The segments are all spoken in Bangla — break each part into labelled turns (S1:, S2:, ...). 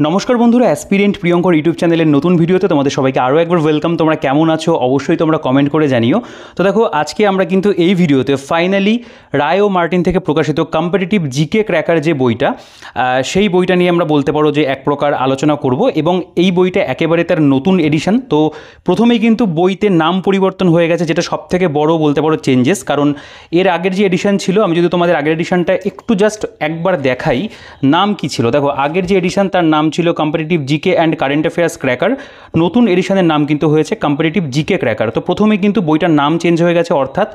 S1: নমস্কার বন্ধুরা, অ্যাসপিরেন্ট প্রিয়ঙ্কর ইউটিউব চ্যানেলের নতুন ভিডিওতে তোমাদের সবাইকে আরও একবার ওয়েলকাম। তোমরা কেমন আছো অবশ্যই তোমরা কমেন্ট করে জানিও। তো দেখো, আজকে আমরা কিন্তু এই ভিডিওতে ফাইনালি রায় ও মার্টিন থেকে প্রকাশিত কম্পিটিটিভ জিকে ক্র্যাকার যে বইটা, সেই বইটা নিয়ে আমরা বলতে পারো যে এক প্রকার আলোচনা করব। এবং এই বইটা একেবারে তার নতুন এডিশন। তো প্রথমেই কিন্তু বইতে নাম পরিবর্তন হয়ে গেছে, যেটা সবথেকে বড় বলতে পারো চেঞ্জেস। কারণ এর আগের যে এডিশন ছিল, আমি যদি তোমাদের আগের এডিশনটা একটু জাস্ট একবার দেখাই, নাম কি ছিল দেখো। আগের যে এডিশন তার নাম ছিল competitive GK and current affairs cracker. নতুন এডিশনের নাম কিন্তু হয়েছে কম্পিটিটিভ জিকে ক্র্যাকার। তো প্রথমে কিন্তু বইটার নাম চেঞ্জ হয়ে গেছে, অর্থাৎ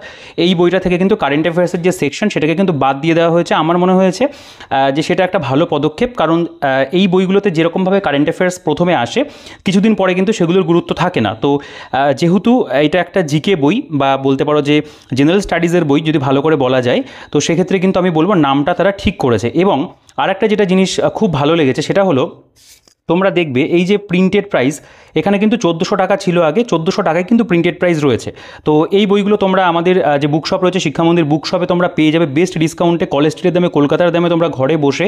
S1: এই বইটা থেকে কিন্তু কারেন্ট অ্যাফেয়ার্সের যে সেকশন সেটাকে কিন্তু বাদ দিয়ে দেওয়া হয়েছে। আমার মনে হয়েছে যে সেটা একটা ভালো পদক্ষেপ, কারণ এই বইগুলোতে যেরকমভাবে কারেন্ট অ্যাফেয়ার্স প্রথমে আসে, কিছুদিন পরে কিন্তু সেগুলোর গুরুত্ব থাকে না। তো যেহেতু এটা একটা জিকে বই বা বলতে পারো যে জেনারেল স্টাডিজের বই যদি ভালো করে বলা যায়, তো সেক্ষেত্রে কিন্তু আমি বলবো নামটা তারা ঠিক করেছে। এবং আরেকটা যেটা জিনিস খুব ভালো লেগেছে সেটা হলো, তোমরা দেখবে এই যে প্রিন্টেড প্রাইস, এখানে কিন্তু 1400 টাকা ছিল আগে, 1400 টাকায় কিন্তু প্রিন্টেড প্রাইস রয়েছে। তো এই বইগুলো তোমরা আমাদের যে বুকশপ রয়েছে শিক্ষামন্দির বুকশপে তোমরা পেয়ে যাবে বেস্ট ডিসকাউন্টে, কলেজ স্ট্রিটের দামে, কলকাতার দামে। তোমরা ঘরে বসে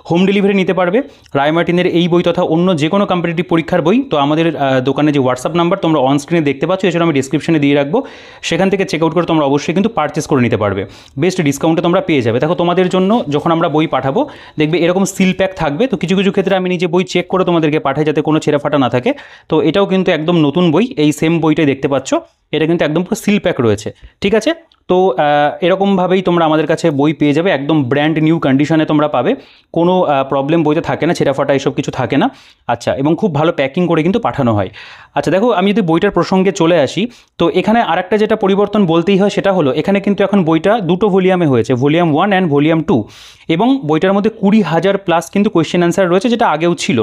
S1: হোম ডেলিভারি নিতে পারবে রায় মার্টিনের এই বই তথা অন্য যে কোনো কম্পিটিটিভ পরীক্ষার বই। তো আমাদের দোকানে যে হোয়াটসঅ্যাপ নাম্বার তোমরা অন স্ক্রিনে দেখতে পাচ্ছ, এছাড়া আমি ডিসক্রিপশনে দিয়ে রাখবো, সেখান থেকে চেক আউট করে তোমরা অবশ্যই কিন্তু পারচেস করে নিতে পারবে। বেস্ট ডিসকাউন্টে তোমরা পেয়ে যাবে। দেখো, তোমাদের জন্য যখন আমরা বই পাঠাবো দেখবে এরকম সিল প্যাক থাকবে। তো কিছু কিছু ক্ষেত্রে আমি নিজে বই চেক করে তোমাদেরকে পাঠাই যাতে কোনো ছেঁড়া ফাটা না থাকে। তো এটাও কিন্তু একদম নতুন বই, এই সেম বইটাই দেখতে পাচ্ছ, এটা কিন্তু একদম পুরো সিল প্যাক রয়েছে। ঠিক আছে, তো এরকমভাবেই তোমরা আমাদের কাছে বই পেয়ে যাবে, একদম ব্র্যান্ড নিউ কন্ডিশনে তোমরা পাবে। কোনো প্রবলেম বইতে থাকে না, ছেঁড়া ফাটা এসব কিছু থাকে না। আচ্ছা, এবং খুব ভালো প্যাকিং করে কিন্তু পাঠানো হয়। আচ্ছা দেখো, আমি যদি বইটার প্রসঙ্গে চলে আসি, তো এখানে আরেকটা যেটা পরিবর্তন বলতেই হয় সেটা হলো, এখানে কিন্তু এখন বইটা দুটো ভলিউমে হয়েছে, ভলিউম 1 অ্যান্ড ভলিউম 2। এবং বইটার মধ্যে 20,000 প্লাস কিন্তু কোয়েশ্চেন অ্যান্সার রয়েছে, যেটা আগেও ছিল,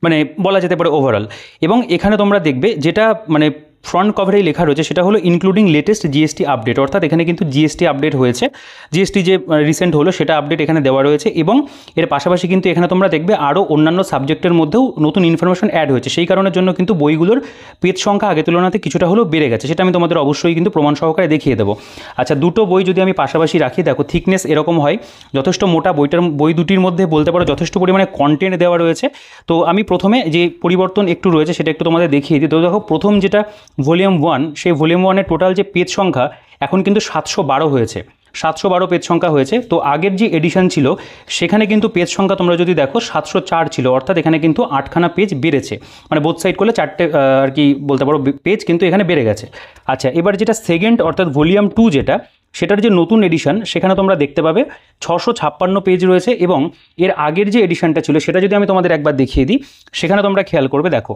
S1: মানে বলা যেতে পারে ওভারঅল। এবং এখানে তোমরা দেখবে যেটা মানে ফ্রন্ট কভারেই লেখা রয়েছে সেটা হলো ইনক্লুডিং লেটেস্ট জিএসটি আপডেট, অর্থাৎ এখানে কিন্তু জিএসটি আপডেট হয়েছে, জিএসটি যে রিসেন্ট হলো সেটা আপডেট এখানে দেওয়া রয়েছে। এবং এর পাশাপাশি কিন্তু এখানে তোমরা দেখবে আরও অন্যান্য সাবজেক্টের মধ্যেও নতুন ইনফরমেশন অ্যাড হয়েছে। সেই কারণের জন্য কিন্তু বইগুলোর পেজ সংখ্যা আগের তুলনাতে কিছুটা হলেও বেড়ে গেছে, সেটা আমি তোমাদের অবশ্যই কিন্তু প্রমাণ সহকারে দেখিয়ে দেবো। আচ্ছা, দুটো বই যদি আমি পাশাপাশি রাখি, দেখো থিকনেস এরকম হয়, যথেষ্ট মোটা। বই দুটির মধ্যে বলতে পারো যথেষ্ট পরিমাণে কন্টেন্ট দেওয়া রয়েছে। তো আমি প্রথমে যে পরিবর্তন একটু রয়েছে সেটা একটু তোমাদের দেখিয়ে দিই। তো দেখো, প্রথম যেটা ভলিউম 1, সেই ভলিউম 1-এর টোটাল যে পেজ সংখ্যা এখন কিন্তু 712 হয়েছে, 712 পেজ সংখ্যা হয়েছে। তো আগের যে এডিশন ছিল সেখানে কিন্তু পেজ সংখ্যা তোমরা যদি দেখো 704 ছিল, অর্থাৎ এখানে কিন্তু 8খানা পেজ বেড়েছে, মানে বোথ সাইড করলে 4টে আর কি বলতে পারো পেজ কিন্তু এখানে বেড়ে গেছে। আচ্ছা, এবার যেটা সেকেন্ড অর্থাৎ ভলিউম 2 যেটা, সেটার যে নতুন এডিশন সেখানে তোমরা দেখতে পাবে 656 পেজ রয়েছে। এবং এর আগের যে এডিশনটা ছিল সেটা যদি আমি তোমাদের একবার দেখিয়ে দিই, সেখানে তোমরা খেয়াল করবে, দেখো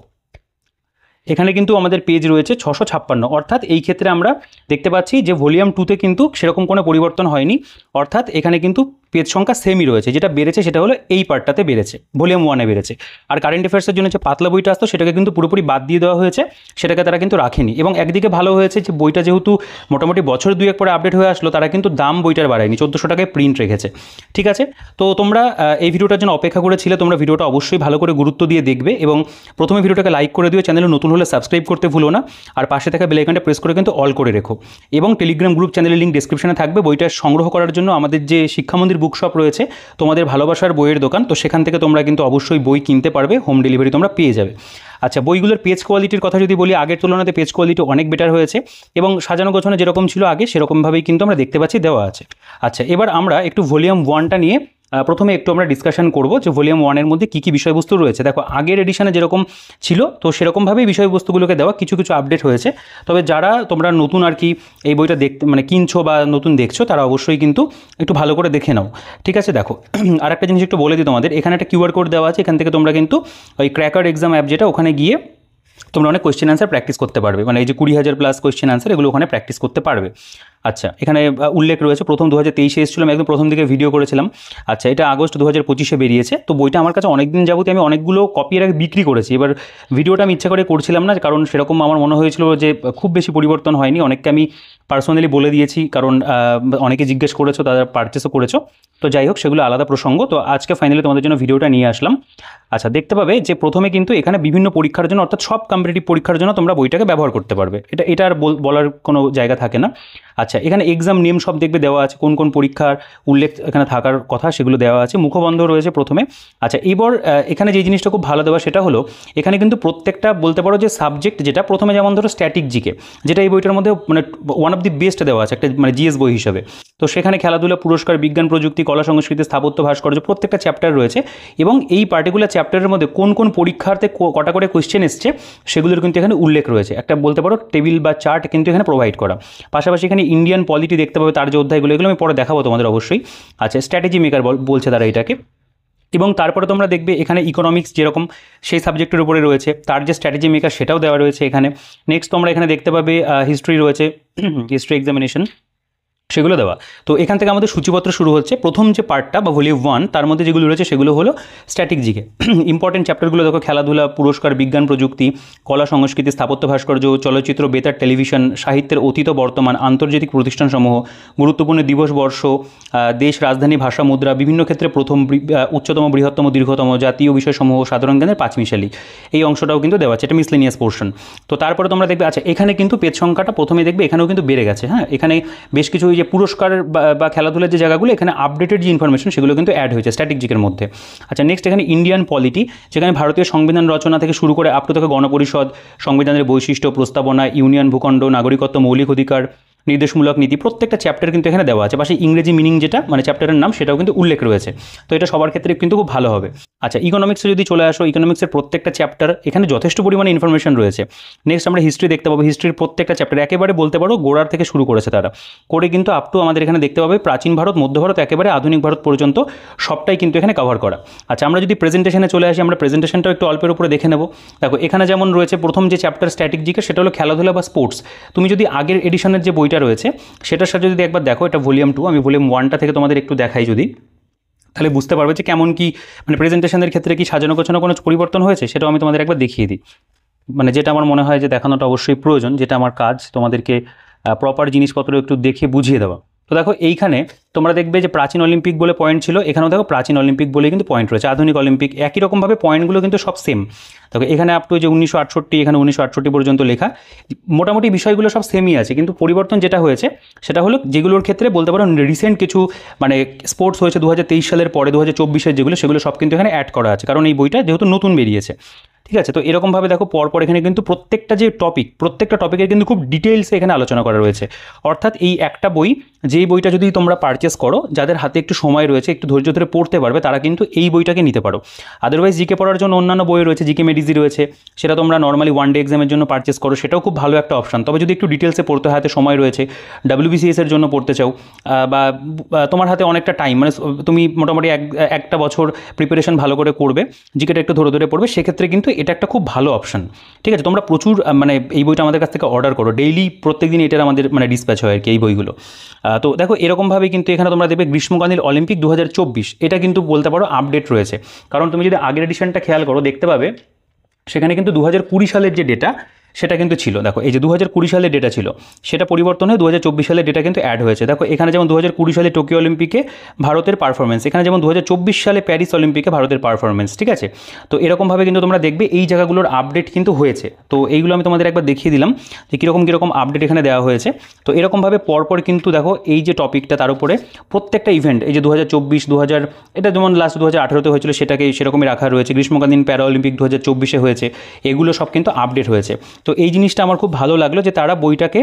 S1: এখানে কিন্তু আমাদের পেজ রয়েছে 656, অর্থাৎ এই ক্ষেত্রে আমরা দেখতে পাচ্ছি যে ভলিউম 2-তে কিন্তু সেরকম কোনো পরিবর্তন হয়নি, অর্থাৎ এখানে কিন্তু পেজ সংখ্যা সেমই রয়েছে। যেটা বেড়েছে সেটা হলো এই পার্টটাতে বেড়েছে, ভলিউম 1-এ বেড়েছে। আর কারেন্ট অ্যাফেয়ার্সের জন্য যে পাতলা বইটা আসতো সেটাকে কিন্তু পুরোপুরি বাদ দিয়ে দেওয়া হয়েছে, সেটাকে তারা কিন্তু রাখেনি। এবং একদিকে ভালো হয়েছে যে বইটা যেহেতু মোটামুটি বছর 2-1 পরে আপডেট হয়ে আসলো, তারা কিন্তু দাম বইটার বাড়ায়নি, 1400 টাকায় প্রিন্ট রেখেছে। ঠিক আছে, তো তোমরা এই ভিডিওটার জন্য অপেক্ষা করেছিলে, তোমরা ভিডিওটা অবশ্যই ভালো করে গুরুত্ব দিয়ে দেখবে। এবং প্রথমে ভিডিওটাকে লাইক করে দিও, চ্যানেলে নতুন হলে সাবস্ক্রাইব করতে ভুলো না, আর পাশে থাকা বেল আইকনটা প্রেস করে কিন্তু অল করে রেখো। এবং টেলিগ্রাম গ্রুপ চ্যানেলের লিঙ্ক ডেসক্রিপশনে থাকবে। বইটা সংগ্রহ করার জন্য আমাদের যে শিক্ষামন্দির বুকশপ রয়েছে, তোমাদের ভালোবাসার বইয়ের দোকান, তো সেখান থেকে তোমরা কিন্তু অবশ্যই বই কিনতে পারবে, হোম ডেলিভারি তোমরা পেয়ে যাবে। আচ্ছা, বইগুলোর পেজ কোয়ালিটির কথা যদি বলি, আগের তুলনাতে পেজ কোয়ালিটি অনেক বেটার হয়েছে, এবং সাজানো গোছানো যেরকম ছিল আগে সেরকমভাবেই কিন্তু আমরা দেখতে পাচ্ছি দেওয়া আছে। আচ্ছা, এবার আমরা একটু ভলিউম 1টা নিয়ে প্রথমে একটু আমরা ডিসকাশন করব যে ভলিউম 1-এর মধ্যে কী কী বিষয়বস্তু রয়েছে। দেখো, আগের এডিশনে যেরকম ছিল তো সেরকমভাবেই বিষয়বস্তুগুলোকে দেওয়া, কিছু কিছু আপডেট হয়েছে। তবে যারা তোমরা নতুন আর কি এই বইটা দেখতে মানে কিনছো বা নতুন দেখছো, তারা অবশ্যই কিন্তু একটু ভালো করে দেখে নাও। ঠিক আছে, দেখো আর একটা জিনিস একটু বলে দিই তোমাদের, এখানে একটা কিউআর কোড দেওয়া আছে, এখান থেকে তোমরা কিন্তু ওই ক্র্যাকার এক্সাম অ্যাপ যেটা, ওখানে গিয়ে তোমরা অনেক কোয়েশ্চেন অ্যান্সার প্র্যাকটিস করতে পারবে, মানে এই যে 20,000 প্লাস কোয়েশ্চেন অ্যান্সার এগুলো ওখানে প্র্যাকটিস করতে পারবে। আচ্ছা, এখানে উল্লেখ রয়েছে প্রথম 2023-এ এসেছিলাম, একদম প্রথম দিকে ভিডিও করেছিলাম। আচ্ছা, এটা আগস্ট 2025-এ বেরিয়েছে। তো বইটা আমার কাছে অনেকদিন যাবতীয় আমি অনেকগুলো কপি এর আগে বিক্রি করেছি। এবার ভিডিওটা আমি ইচ্ছা করে করছিলাম না, কারণ সেরকম আমার মনে হয়েছিল যে খুব বেশি পরিবর্তন হয়নি। অনেককে আমি পার্সোনালি বলে দিয়েছি, কারণ অনেকে জিজ্ঞেস করেছো, তারা পারচেসও করেছো। তো যাই হোক, সেগুলো আলাদা প্রসঙ্গ। তো আজকে ফাইনালি তোমাদের জন্য ভিডিওটা নিয়ে আসলাম। আচ্ছা, দেখতে পাবে যে প্রথমে কিন্তু এখানে বিভিন্ন পরীক্ষার জন্য, অর্থাৎ সব কম্পিটিটিভ পরীক্ষার জন্য তোমরা বইটাকে ব্যবহার করতে পারবে, এটা আর বলার কোনো জায়গা থাকে না। আচ্ছা, আচ্ছা, এখানে এক্সাম নেম সব দেখবে দেওয়া আছে, কোন কোন পরীক্ষার উল্লেখ এখানে থাকার কথা সেগুলো দেওয়া আছে, মুখবন্ধ রয়েছে প্রথমে। আচ্ছা, এবার এখানে যে জিনিসটা খুব ভালো দেওয়া সেটা হলো এখানে কিন্তু প্রত্যেকটা বলতে পারো যে সাবজেক্ট, যেটা প্রথমে যেমন ধরো স্ট্যাটিক জিকে, যেটা এই বইটার মধ্যে মানে ওয়ান অফ দি বেস্ট দেওয়া আছে একটা মানে জিএস বই হিসাবে। তো সেখানে খেলাধুলা, পুরস্কার, বিজ্ঞান, প্রযুক্তি, কলা, সংস্কৃতি, স্থাপত্য, ভাস্কর্য প্রত্যেকটা চ্যাপ্টার রয়েছে, এবং এই পার্টিকুলার চ্যাপ্টারের মধ্যে কোন কোন পরীক্ষার্থে কটা করে কোয়েশ্চেন এসছে সেগুলোর কিন্তু এখানে উল্লেখ রয়েছে, একটা বলতে পারো টেবিল বা চার্ট কিন্তু এখানে প্রোভাইড করা। পাশাপাশি এখানে ইন্ডিয়ান পলিটি দেখতে পাবে, তার যে অধ্যায়গুলো এগুলো আমি পরে দেখাবো তোমাদের অবশ্যই। আচ্ছা, স্ট্র্যাটেজি মেকার বলছে তারা এটাকে। এবং তারপরে তোমরা দেখবে এখানে ইকোনমিক্স যেরকম সেই সাবজেক্টের উপরে রয়েছে, তার যে স্ট্র্যাটেজি মেকার সেটাও দেওয়া রয়েছে এখানে। নেক্সট তোমরা এখানে দেখতে পাবে হিস্ট্রি রয়েছে, হিস্ট্রি এক্সামিনেশন সেগুলো দেওয়া। তো এখান থেকে আমাদের সূচিপত্র শুরু হচ্ছে। প্রথম যে পার্টটা বা ভলিউম 1, তার মধ্যে যেগুলো রয়েছে সেগুলো হলো স্ট্যাটিক জিকে। ইম্পর্টেন্ট চ্যাপ্টারগুলো দেখো, খেলাধুলা, পুরস্কার, বিজ্ঞান, প্রযুক্তি, কলা, সংস্কৃতি, স্থাপত্য, ভাস্কর্য, চলচ্চিত্র, বেতার, টেলিভিশন, সাহিত্যের অতীত বর্তমান, আন্তর্জাতিক প্রতিষ্ঠানসমূহ, গুরুত্বপূর্ণ দিবস, বর্ষ, দেশ, রাজধানী, ভাষা, মুদ্রা, বিভিন্ন ক্ষেত্রে প্রথম, উচ্চতম, বৃহত্তম, দীর্ঘতম, জাতীয় বিষয়সমূহ, সাধারণ জ্ঞানের পাঁচমিশালি, এই অংশটাও কিন্তু দেওয়া আছে, এটা মিসলেনিয়াস পোর্শন। তো তারপরে তোমরা দেখবে, আচ্ছা এখানে কিন্তু পেজ সংখ্যাটা প্রথমে দেখবে এখানেও কিন্তু বেড়ে গেছে। হ্যাঁ, এখানে বেশ কিছু যে পুরস্কার বা খেলাধুলার যে জায়গাগুলো, এখানে আপডেটেড যে ইনফরমেশন সেগুলো কিন্তু অ্যাড হয়েছে স্ট্র্যাটেজিকের মধ্যে। আচ্ছা, নেক্সট এখানে ইন্ডিয়ান পলিটি, যেখানে ভারতীয় সংবিধান রচনা থেকে শুরু করে আপ টু থেকে গণপরিষদ, সংবিধানের বৈশিষ্ট্য, প্রস্তাবনা, ইউনিয়ন, ভূখণ্ড, নাগরিকত্ব, মৌলিক অধিকার, নির্দেশমূলক নীতি, প্রত্যেকটা চ্যাপ্টার কিন্তু এখানে দেওয়া আছে। পাশে ইংরেজি মিনিং যেটা মানে চ্যাপ্টারের নাম সেটাও কিন্তু উল্লেখ রয়েছে। তো এটা সবার ক্ষেত্রে কিন্তু খুব ভালো হবে। আচ্ছা, ইকোনমিক্সে যদি চলে আসো, ইকোনমিক্সের প্রত্যেকটা চ্যাপ্টার এখানে যথেষ্ট পরিমাণে ইনফরমেশন রয়েছে। নেক্সট আমরা হিস্ট্রি দেখতে পাবো, হিস্ট্রির প্রত্যেকটা চ্যাপ্টার একেবারে বলতে পারো গোড়ার থেকে শুরু করেছে তারা, করে কিন্তু আপ টু আমাদের এখানে দেখতে পাবে প্রাচীন ভারত, মধ্য ভারত, একেবারে আধুনিক ভারত পর্যন্ত সবটাই কিন্তু এখানে কভার করা। আচ্ছা, আমরা যদি প্রেজেন্টেশনে চলে আসি, আমরা প্রেজেন্টেশনটাও একটু অল্পের উপরে দেখে নেব। দেখো এখানে যেমন রয়েছে প্রথম যে চ্যাপ্টার স্ট্যাটিক জিকে, সেটা হলো খেলাধুলা বা স্পোর্টস। তুমি যদি আগের এডিশনের যে বইটা রয়েছে সেটার সাথে যদি একবার দেখো, এটা ভলিউম 2, আমি ভলিউম 1টা থেকে তোমাদের একটু দেখাই যদি, তাহলে বুঝতে পারবে যে কেমন কি মানে প্রেজেন্টেশনের ক্ষেত্রে কি সাজানো গোছানো কোনো পরিবর্তন হয়েছে, সেটাও আমি তোমাদের একবার দেখিয়ে দিই। মানে যেটা আমার মনে হয় যে দেখানোটা অবশ্যই প্রয়োজন, যেটা আমার কাজ তোমাদেরকে প্রপার জিনিসপত্র একটু দেখে বুঝিয়ে দেওয়া। তো দেখো এইখানে তোমরা দেখবে যে প্রাচীন অলিম্পিক বলে পয়েন্ট ছিল, এখানেও দেখো প্রাচীন অলিম্পিক বলে কিন্তু পয়েন্ট রয়েছে, আধুনিক অলিম্পিক, একই রকমভাবে পয়েন্টগুলো কিন্তু সব সেম। দেখো এখানে আপ টু যে 1968, এখানে 1968 পর্যন্ত লেখা, মোটামুটি বিষয়গুলো সব সেমই আছে, কিন্তু পরিবর্তন যেটা হয়েছে সেটা হলো যেগুলোর ক্ষেত্রে বলতে পারো রিসেন্ট কিছু মানে স্পোর্টস হয়েছে 2023 সালের পরে, 2024-এর যেগুলো সেগুলো সব কিন্তু এখানে অ্যাড করা আছে, কারণ এই বইটা যেহেতু নতুন বেরিয়েছে। ঠিক আছে, তো এরকমভাবে দেখো পরপর এখানে কিন্তু প্রত্যেকটা যে টপিক, প্রত্যেকটা টপিকের কিন্তু খুব ডিটেলসে এখানে আলোচনা করা রয়েছে। অর্থাৎ এই একটা বই, যেই বইটা যদি তোমরা পারচেস করো, যাদের হাতে একটু সময় রয়েছে, একটু ধৈর্য ধরে পড়তে পারবে, তারা কিন্তু এই বইটাকে নিতে পারো। আদারওয়াইজ জিকে পড়ার জন্য অন্যান্য বই রয়েছে, জিকে মেডিজি রয়েছে, সেটা তোমরা নর্মালি ওয়ান ডে এক্সামের জন্য পারচেস করো, সেটাও খুব ভালো একটা অপশন। তবে যদি একটু ডিটেলসে পড়তে হয়, হাতে সময় রয়েছে, WBCS এর জন্য পড়তে চাও, বা তোমার হাতে অনেকটা টাইম, মানে তুমি মোটামুটি একটা বছর প্রিপারেশন ভালো করে করবে, জিকেটা একটু ধরে ধরে পড়বে, সেক্ষেত্রে কিন্তু এটা একটা খুব ভালো অপশন। ঠিক আছে, তোমরা প্রচুর মানে এই বইটা আমাদের কাছ থেকে অর্ডার করো, ডেইলি প্রত্যেকদিন এটার আমাদের মানে ডিসপ্যাচ হয় আর কি এই বইগুলো। তো দেখো এরকমভাবে কিন্তু এখানে তোমরা দেখবে গ্রীষ্মকালীন অলিম্পিক 2024, এটা কিন্তু বলতে পারো আপডেট রয়েছে। কারণ তুমি যদি আগের এডিশনটা খেয়াল করো, দেখতে পাবে সেখানে কিন্তু 2020 সালের যে ডেটা সেটা কিন্তু ছিল। দেখো এই যে 2020 সালের ডেটা ছিল, সেটা পরিবর্তন হয়ে 2024 সালের ডেটা কিন্তু অ্যাড হয়েছে। দেখো এখানে যেমন 2020 সালে টোকিও অলিম্পিকে ভারতের পারফরমেন্স, এখানে যেমন 2024 সালে প্যারিস অলিম্পিকে ভারতের পারফরমেন্স। ঠিক আছে, তো এরকমভাবে কিন্তু তোমরা দেখবে এই জায়গাগুলোর আপডেট কিন্তু হয়েছে। তো এইগুলো আমি তোমাদের একবার দেখিয়ে দিলাম যে কীরকম আপডেট এখানে দেওয়া হয়েছে। তো এরকমভাবে পরপর কিন্তু দেখো এই যে টপিকটা, তার উপরে প্রত্যেকটা ইভেন্ট, এই যে 2024, 2000, এটা যেমন লাস্ট 2018-তে হয়েছিল সেটাকে সেরকমই রাখা রয়েছে, গ্রীষ্মকালীন প্যারা অলিম্পিক 2024-এ হয়েছে, এগুলো সব কিন্তু আপডেট হয়েছে। তো এই জিনিসটা আমার খুব ভালো লাগলো যে তারা বইটাকে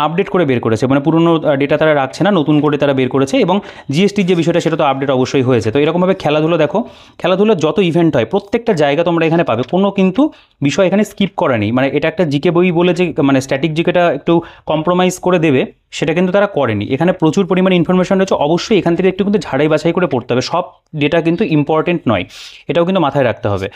S1: আপডেট করে বের করেছে, মানে পুরনো ডেটা তারা রাখছে না, নতুন করে তারা বের করেছে। এবং জিএসটির যে বিষয়টা সেটা তো আপডেট অবশ্যই হয়েছে। তো এরকমভাবে খেলাধুলো দেখো, খেলাধুলার যত ইভেন্ট হয় প্রত্যেকটা জায়গা তোমরা এখানে পাবে, কোনো কিন্তু বিষয় এখানে স্কিপ করা নেই। মানে এটা একটা জিকে বই বলে যে মানে স্ট্যাটিক জিকেটা একটু কম্প্রোমাইজ করে দেবে, সেটা কিন্তু তারা করেনি। এখানে প্রচুর পরিমাণে ইনফরমেশন রয়েছে, অবশ্যই এখান থেকে একটু কিন্তু ঝাড়াই বাছাই করে পড়তে হবে, সব ডেটা কিন্তু ইম্পর্টেন্ট নয়, এটাও কিন্তু মাথায় রাখতে হবে।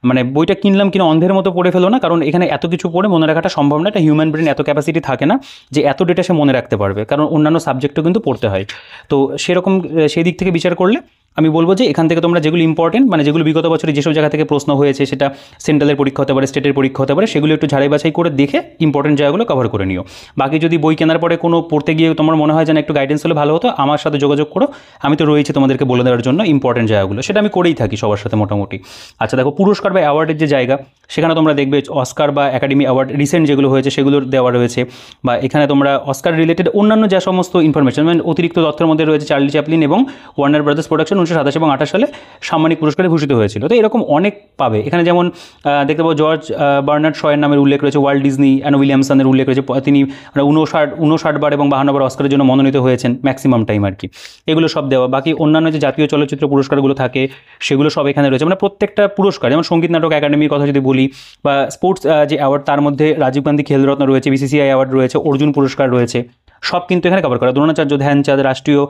S1: মানে বইটা কিনলাম কিনা অন্ধের মতো পড়ে ফেলো না, কারণ এখানে এত কিছু পড়ে মনে রাখাটা সম্ভব না, একটা হিউম্যান ব্রেন এত ক্যাপাসিটি থাকে না যে এত ডেটা সে মনে রাখতে পারবে, কারণ অন্যান্য সাবজেক্টও কিন্তু পড়তে হয়। তো সেরকম সেই দিক থেকে বিচার করলে আমি বলবো যে এখান থেকে তোমরা যেগুলো ইম্পর্টেন্ট, মানে যেগুলো বিগত বছরে যেসব জায়গা থেকে প্রশ্ন হয়েছে, সেটা সেন্ট্রালের পরীক্ষা হতে পারে, স্টেটের পরীক্ষা হতে পারে, সেগুলো একটু ঝাড়াই বাছাই করে দেখে ইম্পর্টেন্ট জায়গাগুলো কভার করে নিও। বাকি যদি বই কেনার পরে কোনো পড়তে গিয়ে তোমার মনে হয় যেন একটু গাইডেন্স হলে ভালো হতো, আমার সাথে যোগাযোগ করো, আমি তো রয়েছি তোমাদেরকে বলে দেওয়ার জন্য ইম্পর্টেন্ট জায়গাগুলো, সেটা আমি করেই থাকি সবার সাথে মোটামুটি। আচ্ছা দেখো পুরস্কার বা অ্যাওয়ার্ডের যে জায়গা, সেখানে তোমরা দেখবে অস্কার বা একাডেমি অ্যাওয়ার্ড রিসেন্ট যেগুলো হয়েছে সেগুলোর দেওয়া রয়েছে, বা এখানে তোমরা অস্কার রিলেটেড অন্যান্য যা সমস্ত ইনফরমেশন মানে অতিরিক্ত তথ্যের মধ্যে রয়েছে চার্লি চ্যাপলিন এবং ওয়ার্নার ব্রাদার্স প্রোডাকশন 1927 এবং 28 সালে সাম্মানিক পুরস্কারে ভূষিত হয়েছিল। তো এরকম অনেক পাবে এখানে, যেমন দেখতে পাবো জর্জ বার্নার্ড শয়ের নামের উল্লেখ রয়েছে, ওয়াল্ট ডিজনি অ্যান্ড উইলিয়ামসনের উল্লেখ রয়েছে, তিনি 59 বার এবং 52 বার অস্কারের জন্য মনোনীত হয়েছেন ম্যাক্সিমাম টাইম আর কি, এগুলো সব দেওয়া। বাকি অন্যান্য যে জাতীয় চলচ্চিত্র পুরস্কারগুলো থাকে সেগুলো সব এখানে রয়েছে, মানে প্রত্যেকটা পুরস্কার, যেমন সঙ্গীত নাটক একাডেমির কথা যদি বলি, বা স্পোর্টস যে অ্যাওয়ার্ড তার মধ্যে রাজীব গান্ধী খেলরত্ন রয়েছে, বিসিসিআই অ্যাওয়ার্ড রয়েছে, অর্জুন পুরস্কার রয়েছে, সব কিন্তু এখানে কভার করা। দ্রোণাচার্য ধ্যানচাঁদ রাষ্ট্রীয়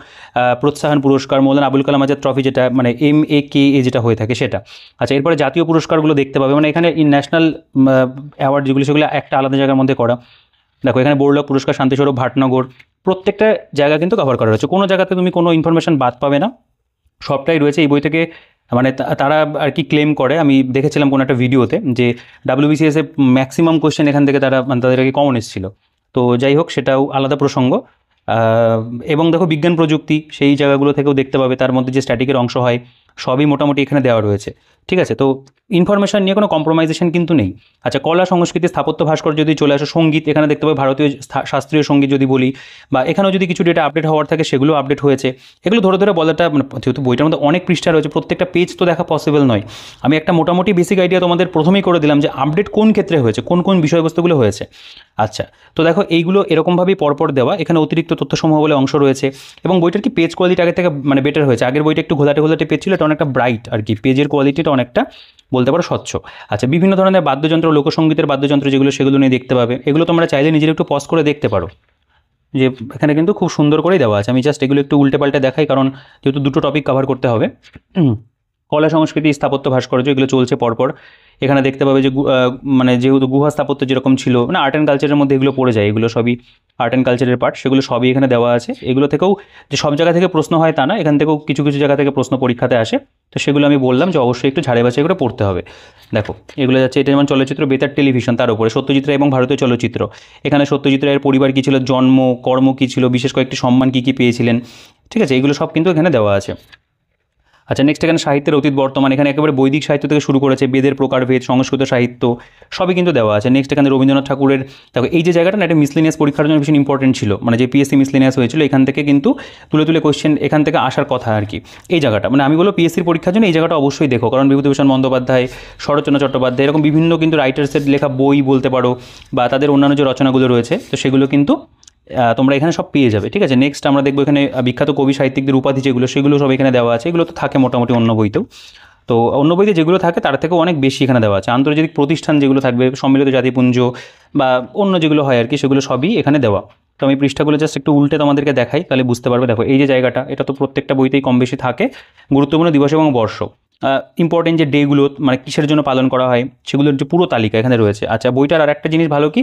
S1: প্রোৎসাহন পুরস্কার, মৌলানা আবুল কালাম আজাদ ট্রফি যেটা মানে MAKA যেটা হয়ে থাকে সেটা। আচ্ছা, এরপরে জাতীয় পুরস্কারগুলো দেখতে পাবে, মানে এখানে ন্যাশনাল অ্যাওয়ার্ড যেগুলো সেগুলো একটা আলাদা জায়গার মধ্যে করা। দেখো এখানে বড়লাট পুরস্কার, শান্তিস্বরূপ ভাটনগর, প্রত্যেকটা জায়গা কিন্তু কভার করা রয়েছে, কোনো জায়গাতে তুমি কোনো ইনফরমেশন বাদ পাবে না, সবটাই রয়েছে এই বই থেকে। মানে তারা আর কি ক্লেম করে, আমি দেখেছিলাম কোনো একটা ভিডিওতে, যে WBCS ম্যাক্সিমাম কোয়েশ্চেন এখান থেকে তারা মানে তাদের আর কি কমন এসেছিলো। তো যাই হোক, সেটাও আলাদা প্রসঙ্গ। এবং দেখো বিজ্ঞান প্রযুক্তি সেই জায়গাগুলো থেকেও দেখতে পাবে, তার মধ্যে যে স্ট্যাটিকের অংশ হয় সবই মোটামুটি এখানে দেওয়া রয়েছে। ঠিক আছে, তো ইনফরমেশন নিয়ে কোনো কম্প্রোমাইজেশন কিন্তু নেই। আচ্ছা, কলা সংস্কৃতি স্থাপত্য ভাস্কর্য যদি চলে আসে, সঙ্গীত এখানে দেখতে পাবে, ভারতীয় শাস্ত্রীয় সঙ্গীত যদি বলি, বা এখানেও যদি কিছু ডেটা আপডেট হওয়ার থাকে সেগুলো আপডেট হয়েছে। এগুলো ধরে ধরে বলাটা মানে, যেহেতু বইটার মধ্যে অনেক পৃষ্ঠা রয়েছে প্রত্যেকটা পেজ তো দেখা পসিবল নয়, আমি একটা মোটামুটি বেসিক আইডিয়া তোমাদের প্রথমেই করে দিলাম যে আপডেট কোন ক্ষেত্রে হয়েছে, কোন কোন বিষয়বস্তুগুলো হয়েছে। আচ্ছা, তো দেখো এইগুলো এরকমভাবেই পরপর দেওয়া, এখানে অতিরিক্ত তথ্যসমূহ বলে অংশ রয়েছে, এবং বইটার কি পেজ কোয়ালিটি আগের থেকে মানে বেটার হয়েছে। আগের বইটা একটু ঘোলাটে ঘোলাটে পেজ ছিল, এটা অনেকটা ব্রাইট আর কি, পেজের কোয়ালিটিটা অনেকটা বলতে পারো স্বচ্ছ। আচ্ছা, বিভিন্ন ধরনের বাদ্যযন্ত্র, লোকসঙ্গীতের বাদ্যযন্ত্র যেগুলো সেগুলো নিয়ে দেখতে পাবে, এগুলো তোমরা চাইলে নিজের একটু পজ করে দেখতে পারো, যে এখানে কিন্তু খুব সুন্দর করেই দেওয়া আছে। আমি জাস্ট এগুলো একটু উল্টে পাল্টে দেখাই, কারণ যেহেতু দুটো টপিক কভার করতে হবে। কলা সংস্কৃতি স্থাপত্য ভাস্কর্য এগুলো চলছে পরপর। এখানে দেখতে পাবে যে মানে যেহেতু গুহা স্থাপত্য যেরকম ছিল, মানে আর্ট অ্যান্ড কালচারের মধ্যে এগুলো পড়ে যায়, এগুলো সবই আর্ট অ্যান্ড কালচারের পার্ট, সেগুলো সবই এখানে দেওয়া আছে। এগুলো থেকেও যে সব জায়গা থেকে প্রশ্ন হয় তা না, এখান থেকেও কিছু কিছু জায়গা থেকে প্রশ্ন পরীক্ষাতে আসে, তো সেগুলো আমি বললাম যে অবশ্যই একটু ঝাড়ে বাছাই করে পড়তে হবে। দেখো এগুলো যাচ্ছে, এটা যেমন চলচ্চিত্র, বেতার টেলিভিশন, তার উপরে সত্যজিৎ রায় এবং ভারতীয় চলচ্চিত্র। এখানে সত্যজিৎ রায়ের পরিবার কী ছিল, জন্ম কর্ম কী ছিল, বিশেষ কয়েকটি সম্মান কী কী পেয়েছিলেন। ঠিক আছে, এগুলো সব কিন্তু এখানে দেওয়া আছে। আচ্ছা, নেক্সট এখানে সাহিত্যের অতীত বর্তমান, এখানে একেবারে বৈদিক সাহিত্য থেকে শুরু করেছে, বেদের প্রকারভেদ, সংস্কৃত সাহিত্য সবই কিন্তু দেওয়া আছে। নেক্সট এখানে রবীন্দ্রনাথ ঠাকুরের, দেখো এই যে জায়গাটা না, এটা মিসলিনিয়াস পরীক্ষার জন্য ভীষণ ইম্পর্টেন্ট ছিল, মানে যে PSC মিসলিনিয়াস হয়েছিল এখান থেকে কিন্তু তুলে তুলে কোয়েশ্চেন এখান থেকে আসার কথা আর কি। এই জায়গাটা মানে আমি বলবো PSCর পরীক্ষার জন্য এই জায়গাটা অবশ্যই দেখো, কারণ বিভূতিভূষণ বন্দ্যোপাধ্যায়, শরৎচন্দ্র চট্টোপাধ্যায়, এরকম বিভিন্ন কিন্তু রাইটার্সের লেখা বই বলতে পারো, বা তাদের অন্যান্য যে রচনাগুলো রয়েছে, তো সেগুলো কিন্তু তোমরা এখানে সব পেয়ে যাবে। ঠিক আছে, নেক্সট আমরা দেখবো এখানে বিখ্যাত কবি সাহিত্যিকদের উপাধি যেগুলো, সেগুলো সব এখানে দেওয়া আছে। এগুলো তো থাকে মোটামুটি অন্য বইতেও, তো অন্য বইতে যেগুলো থাকে তার থেকেও অনেক বেশি এখানে দেওয়া আছে। আন্তর্জাতিক প্রতিষ্ঠান যেগুলো থাকবে, সম্মিলিত জাতিপুঞ্জ বা অন্য যেগুলো হয় আর কি, সেগুলো সবই এখানে দেওয়া। তো আমি পৃষ্ঠাগুলো জাস্ট একটু উল্টে তোমাদেরকে দেখাই, তাহলে বুঝতে পারবে। দেখো এই যে জায়গাটা, এটা তো প্রত্যেকটা বইতেই কম বেশি থাকে, গুরুত্বপূর্ণ দিবস এবং বর্ষ, ইম্পর্টেন্ট যে ডেগুলো মানে কিসের জন্য পালন করা হয় সেগুলোর যে পুরো তালিকা এখানে রয়েছে। আচ্ছা, বইটার আর একটা জিনিস ভালো কি,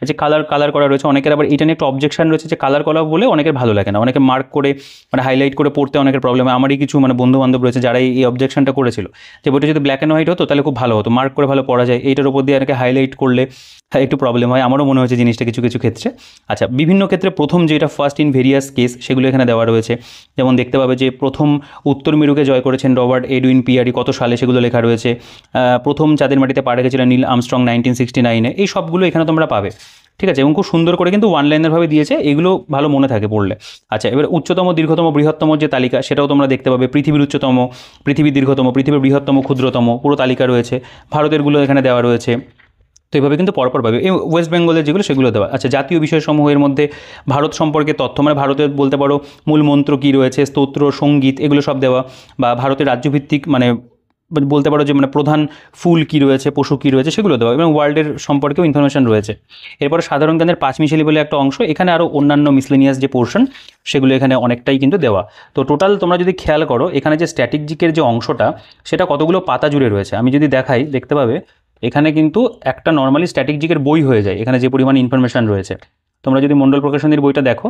S1: যে কালার করা রয়েছে। অনেকের আবার এটা নিয়ে একটা অবজেকশন রয়েছে যে কালার করা বলে অনেকের ভালো লাগে না, অনেকে মার্ক করে মানে হাইলাইট করে পড়তে অনেকের প্রবলেম হয়। আমারই কিছু মানে বন্ধু বান্ধব রয়েছে যারা এই অবজেকশনটা করেছিল, যে বইটা যদি ব্ল্যাক অ্যান্ড হোয়াইট হতো তাহলে খুব ভালো হতো, মার্ক করে ভালো পড়া যায়, এইটার উপর দিয়ে অনেকে হাইলাইট করলে একটু প্রবলেম হয়। আমারও মনে হয়েছে জিনিসটা কিছু কিছু ক্ষেত্রে। আচ্ছা, বিভিন্ন ক্ষেত্রে প্রথম যেটা ফার্স্ট ইন ভেরিয়াস কেস, সেগুলো এখানে দেওয়া রয়েছে। যেমন দেখতে পাবে যে প্রথম উত্তর মেরুকে জয় করেছেন রবার্ট এডউইন পিয়ারি, কত সালে, সেগুলো লেখা রয়েছে। প্রথম চাঁদের মাটিতে পা রেখেছিলেন নীল আর্মস্ট্রং 1969-এ, এই সবগুলো এখানে তোমরা পাবে। ঠিক আছে, এবং খুব সুন্দর করে কিন্তু ওয়ান লাইনারভাবে দিয়েছে, এগুলো ভালো মনে থাকে পড়লে। আচ্ছা, এবার উচ্চতম, দীর্ঘতম, বৃহত্তম যে তালিকা, সেটাও তোমরা দেখতে পাবে। পৃথিবীর উচ্চতম, পৃথিবীর দীর্ঘতম, পৃথিবীর বৃহত্তম, ক্ষুদ্রতম, পুরো তালিকা রয়েছে। ভারতেরগুলো এখানে দেওয়া রয়েছে। তো এইভাবে কিন্তু পরপর পাবে। এই ওয়েস্ট বেঙ্গলের যেগুলো সেগুলো দেওয়া। আচ্ছা, জাতীয় বিষয়সমূহের মধ্যে ভারত সম্পর্কে তথ্য, মানে ভারতের বলতে পারো মূল মন্ত্র কী রয়েছে, স্তোত্র, সঙ্গীত, এগুলো সব দেওয়া। বা ভারতের রাজ্যভিত্তিক মানে বলতে পারো যে মানে প্রধান ফুল কী রয়েছে, পশু কী রয়েছে, সেগুলো দেওয়া, এবং ওয়ার্ল্ডের সম্পর্কেও ইনফরমেশন রয়েছে। এরপরে সাধারণ জ্ঞানের পাঁচমিশালি বলে একটা অংশ, এখানে আরও অন্যান্য মিসলেনিয়াস যে পোর্শন সেগুলো এখানে অনেকটাই কিন্তু দেওয়া। তো টোটাল তোমরা যদি খেয়াল করো, এখানে যে স্ট্র্যাটেজিকের যে অংশটা, সেটা কতগুলো পাতা জুড়ে রয়েছে আমি যদি দেখাই, দেখতে পাবে এখানে কিন্তু একটা নর্মালি স্ট্র্যাটেজিকের বই হয়ে যায়, এখানে যে পরিমাণ ইনফরমেশন রয়েছে। তোমরা যদি মণ্ডল প্রকাশনীর বইটা দেখো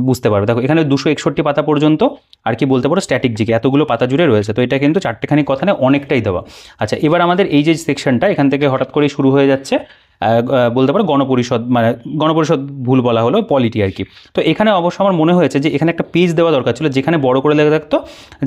S1: বুঝতে পারবে। দেখো এখানে 261 পাতা পর্যন্ত আর কি বলতে পারো স্ট্র্যাটেজিকে এতগুলো পাতা জুড়ে রয়েছে। তো এটা কিন্তু চারটেখানি কথা নেই, অনেকটাই দেওয়া। আচ্ছা, এবার আমাদের এই যে সেকশনটা এখান থেকে হঠাৎ করেই শুরু হয়ে যাচ্ছে বলতে পারো গণপরিষদ, মানে গণপরিষদ ভুল বলা হলো, পলিটি আর কি। তো এখানে অবশ্য আমার মনে হয়েছে যে এখানে একটা পেজ দেওয়া দরকার ছিল, যেখানে বড় করে লেখা থাকতো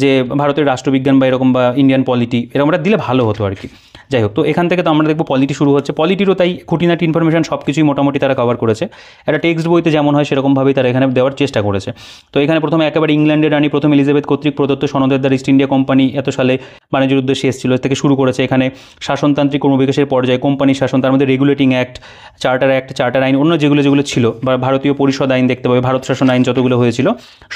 S1: যে ভারতের রাষ্ট্রবিজ্ঞান বা এরকম, বা ইন্ডিয়ান পলিটি, এরকম একটা দিলে ভালো হতো আর কি। যাই হোক, তো এখান থেকে তো আমরা দেখবো পলিটি শুরু হচ্ছে। পলিটিরও তাই খুঁটিনাটি ইনফরমেশন সব কিছুই মোটামুটি তারা কভার করেছে। একটা টেক্সট বইতে যেমন হয় সেরকমভাবেই তারা এখানে দেওয়ার চেষ্টা করেছে। তো এখানে প্রথমে একেবারে ইংল্যান্ডের রানী প্রথম এলিজাবেথ কর্তৃক প্রদত্ত সনদের দ্বারা ইস্ট ইন্ডিয়া কোম্পানি এত সালে বাণিজ্যের উদ্দেশ্যে এসেছিল থেকে শুরু করেছে। এখানে শাসনতান্ত্রিক ক্রমবিকাশের পর্যায়ে কোম্পানির শাসন, তার মধ্যে রেগুলেটিং অ্যাক্ট, চার্টার আইন, অন্য যেগুলো ছিল, বা ভারতীয় পরিষদ আইন দেখতে পাবে, ভারত শাসন আইন যতগুলো হয়েছিল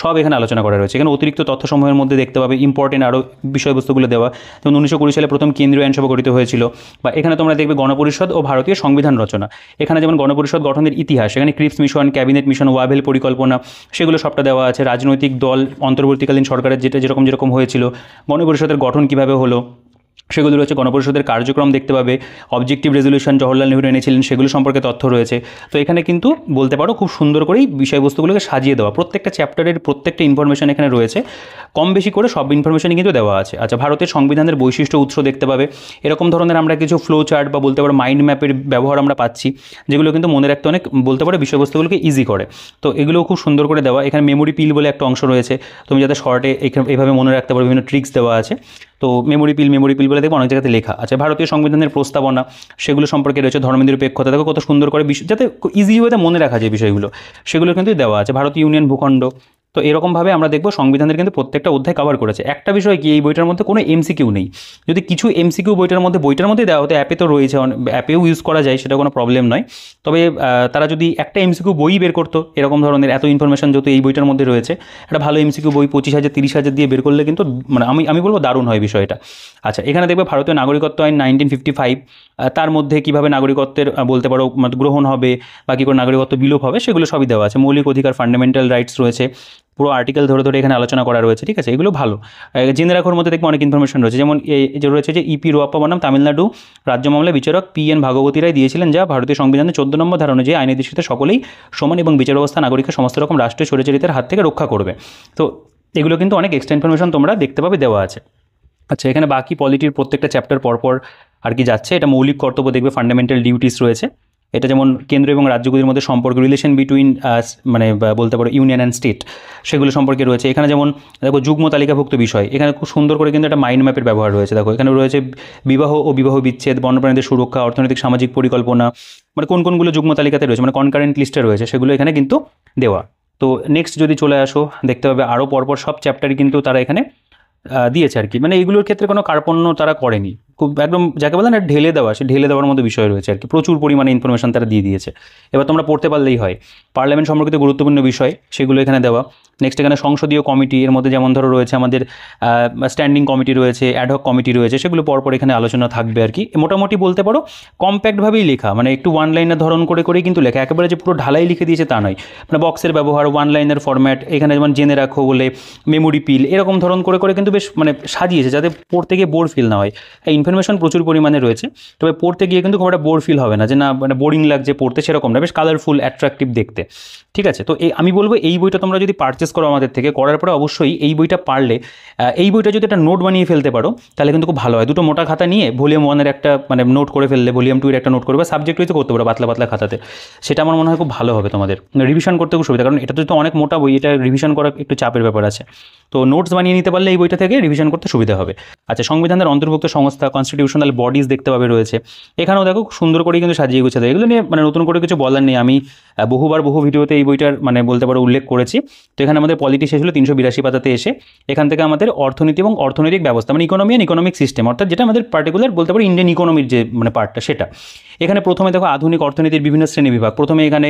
S1: সব এখানে আলোচনা করা রয়েছে। এখানে অতিরিক্ত তথ্যসমূহের মধ্যে দেখতে পাবে ইম্পর্টেন্ট আরও বিষয়বস্তুগুলো দেওয়া, যেমন 1920 সালে প্রথম কেন্দ্রীয় আইনসভা গঠিত হয়েছিল। বা এখানে তোমরা দেখবে গণপরিষদ ও ভারতীয় সংবিধান রচনা। এখানে যেমন গণপরিষদ গঠনের ইতিহাস, এখানে Cripps mission, cabinet mission, Wavell পরিকল্পনা, সেগুলো সবটা দেওয়া আছে। রাজনৈতিক দল অন্তর্বর্তীকালীন সরকারের যেরকম হয়েছিল, গণপরিষদের গঠন কীভাবে হলো সেগুলো রয়েছে। গণপরিষদের কার্যক্রম দেখতে পাবে, অবজেক্টিভ রেজলিউশন জওহরলাল নেহরু এনেছিলেন সেগুলো সম্পর্কে তথ্য রয়েছে। তো এখানে কিন্তু বলতে পারো খুব সুন্দর করেই বিষয়বস্তুগুলোকে সাজিয়ে দেওয়া, প্রত্যেকটা চ্যাপ্টারের প্রত্যেকটা ইনফরমেশন এখানে রয়েছে, কম বেশি করে সব ইনফরমেশনই কিন্তু দেওয়া আছে। আচ্ছা, ভারতের সংবিধানের বৈশিষ্ট্য উৎস দেখতে পাবে। এরকম ধরনের আমরা কিছু ফ্লো চার্ট বা বলতে পারো মাইন্ড ম্যাপের ব্যবহার আমরা পাচ্ছি, যেগুলো কিন্তু মনে রাখতে অনেক বলতে পারো বিষয়বস্তুগুলোকে ইজি করে। তো এগুলোও খুব সুন্দর করে দেওয়া। এখানে মেমোরি পিল বলে একটা অংশ রয়েছে, তুমি যাতে শর্টে এইভাবে মনে রাখতে পারো, বিভিন্ন ট্রিক্স দেওয়া আছে। তো মেমোরি পিল বলে দেখবো অনেক জায়গাতে লেখা আছে। ভারতীয় সংবিধানের প্রস্তাবনা, সেগুলো সম্পর্কে রয়েছে। ধর্মনিরপেক্ষতা, দেখো কত সুন্দর করে যাতে ইজি ওয়েতে মনে রাখা যায় বিষয়গুলো, সেগুলো কিন্তু দেওয়া আছে। ভারতীয় ইউনিয়ন ভূখণ্ড, তো এরকমভাবে আমরা দেখবো সংবিধানের কিন্তু প্রত্যেকটা অধ্যায় কভার করেছে। একটা বিষয় কি, এই বইটার মধ্যে কোনো এমসিকিউ নেই। যদি কিছু এমসিকিউ বইটার মধ্যে দেওয়া হতো, অ্যাপে তো রয়েছে, অ্যাপেও ইউজ করা যায়, সেটা কোনো প্রবলেম নয়। তবে তারা যদি একটা এমসিকিউ বই বের করতো এরকম ধরনের, এত ইনফরমেশন যেহেতু এই বইটার মধ্যে রয়েছে, একটা ভালো এমসিকিউ বই 25,000 30,000 দিয়ে বের করলে কিন্তু মানে আমি বলবো দারুণ হয় বিষয়টা। আচ্ছা, এখানে দেখবে ভারতীয় নাগরিকত্ব আইন 1955, তার মধ্যে কীভাবে নাগরিকত্বের বলতে পারো গ্রহণ হবে বা কী করে নাগরিকত্ব বিলোপ হবে, সেগুলো সবই দেওয়া আছে। মৌলিক অধিকার, ফান্ডামেন্টাল রাইটস রয়েছে, পুরো আর্টিকেল ধরে এখানে আলোচনা করা রয়েছে। ঠিক আছে, এগুলো ভালো জেনে রাখার মধ্যে দেখবে অনেক ইনফরমেশন রয়েছে। যেমন এই যে রয়েছে যে ইপি রোয়াপ্পা বনাম তামিলনাড়ু রাজ্য মামলায় বিচারক PN ভাগবতী রায় দিয়েছিলেন, যা ভারতীয় সংবিধানের 14 নম্বর ধারা অনুযায়ী আইনের দৃষ্টিতে সকলেই সমান এবং বিচার ব্যবস্থা নাগরিকের সমস্ত রকম রাষ্ট্রীয় স্বৈরাচারিতার হাত থেকে রক্ষা করবে। তো এগুলো কিন্তু অনেক এক্সট্রা ইনফরমেশন তোমরা দেখতে পাবে দেওয়া আছে। আচ্ছা, এখানে বাকি পলিটির প্রত্যেকটা চ্যাপ্টার পরপর আর কি যাচ্ছে। এটা মৌলিক কর্তব্য দেখবে, ফান্ডামেন্টাল ডিউটিস রয়েছে। এটা যেমন কেন্দ্র এবং রাজ্যগুলির মধ্যে সম্পর্ক, রিলেশন বিটুইন মানে বলতে পারো ইউনিয়ন অ্যান্ড স্টেট, সেগুলো সম্পর্কে রয়েছে। এখানে যেমন দেখো যুগ্ম তালিকাভুক্ত বিষয়, এখানে খুব সুন্দর করে কিন্তু একটা মাইন্ড ম্যাপের ব্যবহার রয়েছে। দেখো এখানে রয়েছে বিবাহ ও বিবাহ বিচ্ছেদ, বন্যপ্রাণীদের সুরক্ষা, অর্থনৈতিক সামাজিক পরিকল্পনা, মানে কোনগুলো যুগ্ম তালিকাতে রয়েছে, মানে কনকারেন্ট লিস্টে রয়েছে, সেগুলো এখানে কিন্তু দেওয়া। তো নেক্সট যদি চলে আসো, দেখতে পাবে আরও পরপর সব চ্যাপ্টারই কিন্তু তারা এখানে দিয়েছে আর কি। মানে এইগুলোর ক্ষেত্রে কোনো কার্পণ্য তারা করেনি, খুব একদম যাকে বলে না ঢেলে দেওয়া, সে ঢেলে দেওয়ার মতো বিষয় রয়েছে আর কি। প্রচুর পরিমাণে ইনফরমেশন তারা দিয়ে দিয়েছে, এবার তোমরা পড়তে পারলেই হয়। পার্লামেন্ট সম্পর্কিত গুরুত্বপূর্ণ বিষয়, সেগুলো এখানে দেওয়া। নেক্সট এখানে সংসদীয় কমিটি, এর মধ্যে যেমন ধরো রয়েছে আমাদের স্ট্যান্ডিং কমিটি রয়েছে, অ্যাডহক কমিটি রয়েছে, সেগুলো পরপর এখানে আলোচনা থাকবে আর কি। মোটামুটি বলতে পারো কম্প্যাক্টভাবেই লেখা, মানে একটু ওয়ান লাইনের ধরন করেই কিন্তু লেখা, একেবারে যে পুরো ঢালাই লিখে দিয়েছে তা নয়। মানে বক্সের ব্যবহার, ওয়ান লাইনের ফরম্যাট, এখানে যেমন জেনে রাখো বলে মেমোরি পিল, এরকম ধরন করে কিন্তু বেশ মানে সাজিয়েছে, যাতে পড়তে গিয়ে বোর ফিল না হয়। এই ইনফরমেশন প্রচুর পরিমাণে রয়েছে, তবে পড়তে গিয়ে কিন্তু খুব একটা বোর ফিল হবে না, যে না মানে বোরিং লাগছে পড়তে, সেরকম না, বেশ কালারফুল অ্যাট্রাকটিভ দেখতে। ঠিক আছে, তো আমি বলবো এই বইটা তোমরা যদি পারচেস করো আমাদের থেকে, করার পরে অবশ্যই এই বইটা পারলে, এই বইটা যদি একটা নোট বানিয়ে ফেলতে পারো তাহলে কিন্তু খুব ভালো হয়। দুটো মোটা খাতা নিয়ে ভলিউম 1-এর একটা মানে নোট করে ফেললে, ভলিউম 2-এর একটা নোট করবে, বা সাবজেক্ট ওইতে করতে পারো পাতলা খাতাতে, সেটা আমার মনে হয় খুব ভালো হবে তোমাদের রিভিশন করতে খুব সুবিধা। কারণ এটা তো অনেক মোটা বই, এটা রিভিশন করা একটু চাপের ব্যাপার আছে। তো নোটস বানিয়ে নিতে পারলে এই বইটা থেকে রিভিশন করতে সুবিধা হবে। আচ্ছা, সংবিধানের অন্তর্ভুক্ত সংস্থা, কনস্টিটিউশনাল বডিজ দেখতে পাবে রয়েছে। এখানেও দেখো সুন্দর করে কিন্তু সাজিয়ে গুছিয়ে দেয়, এগুলো নিয়ে মানে নতুন করে কিছু বলার নেই। আমি বহু ভিডিওতে এই বইটার মানে বলতে পারো উল্লেখ করেছি। তো এখানে আমাদের পলিটি শেষ হলো 382 পাতাতে এসে। এখান থেকে আমাদের অর্থনীতি এবং অর্থনৈতিক ব্যবস্থা, মানে ইকোনমি অ্যান্ড ইকোনমিক সিস্টেম, অর্থাৎ যেটা আমাদের পার্টিকুলার বলতে পারো ইন্ডিয়ান ইকোনমির যে মানে পার্টটা, সেটা এখানে প্রথমে দেখো আধুনিক অর্থনীতির বিভিন্ন শ্রেণী বিভাগ। প্রথমে এখানে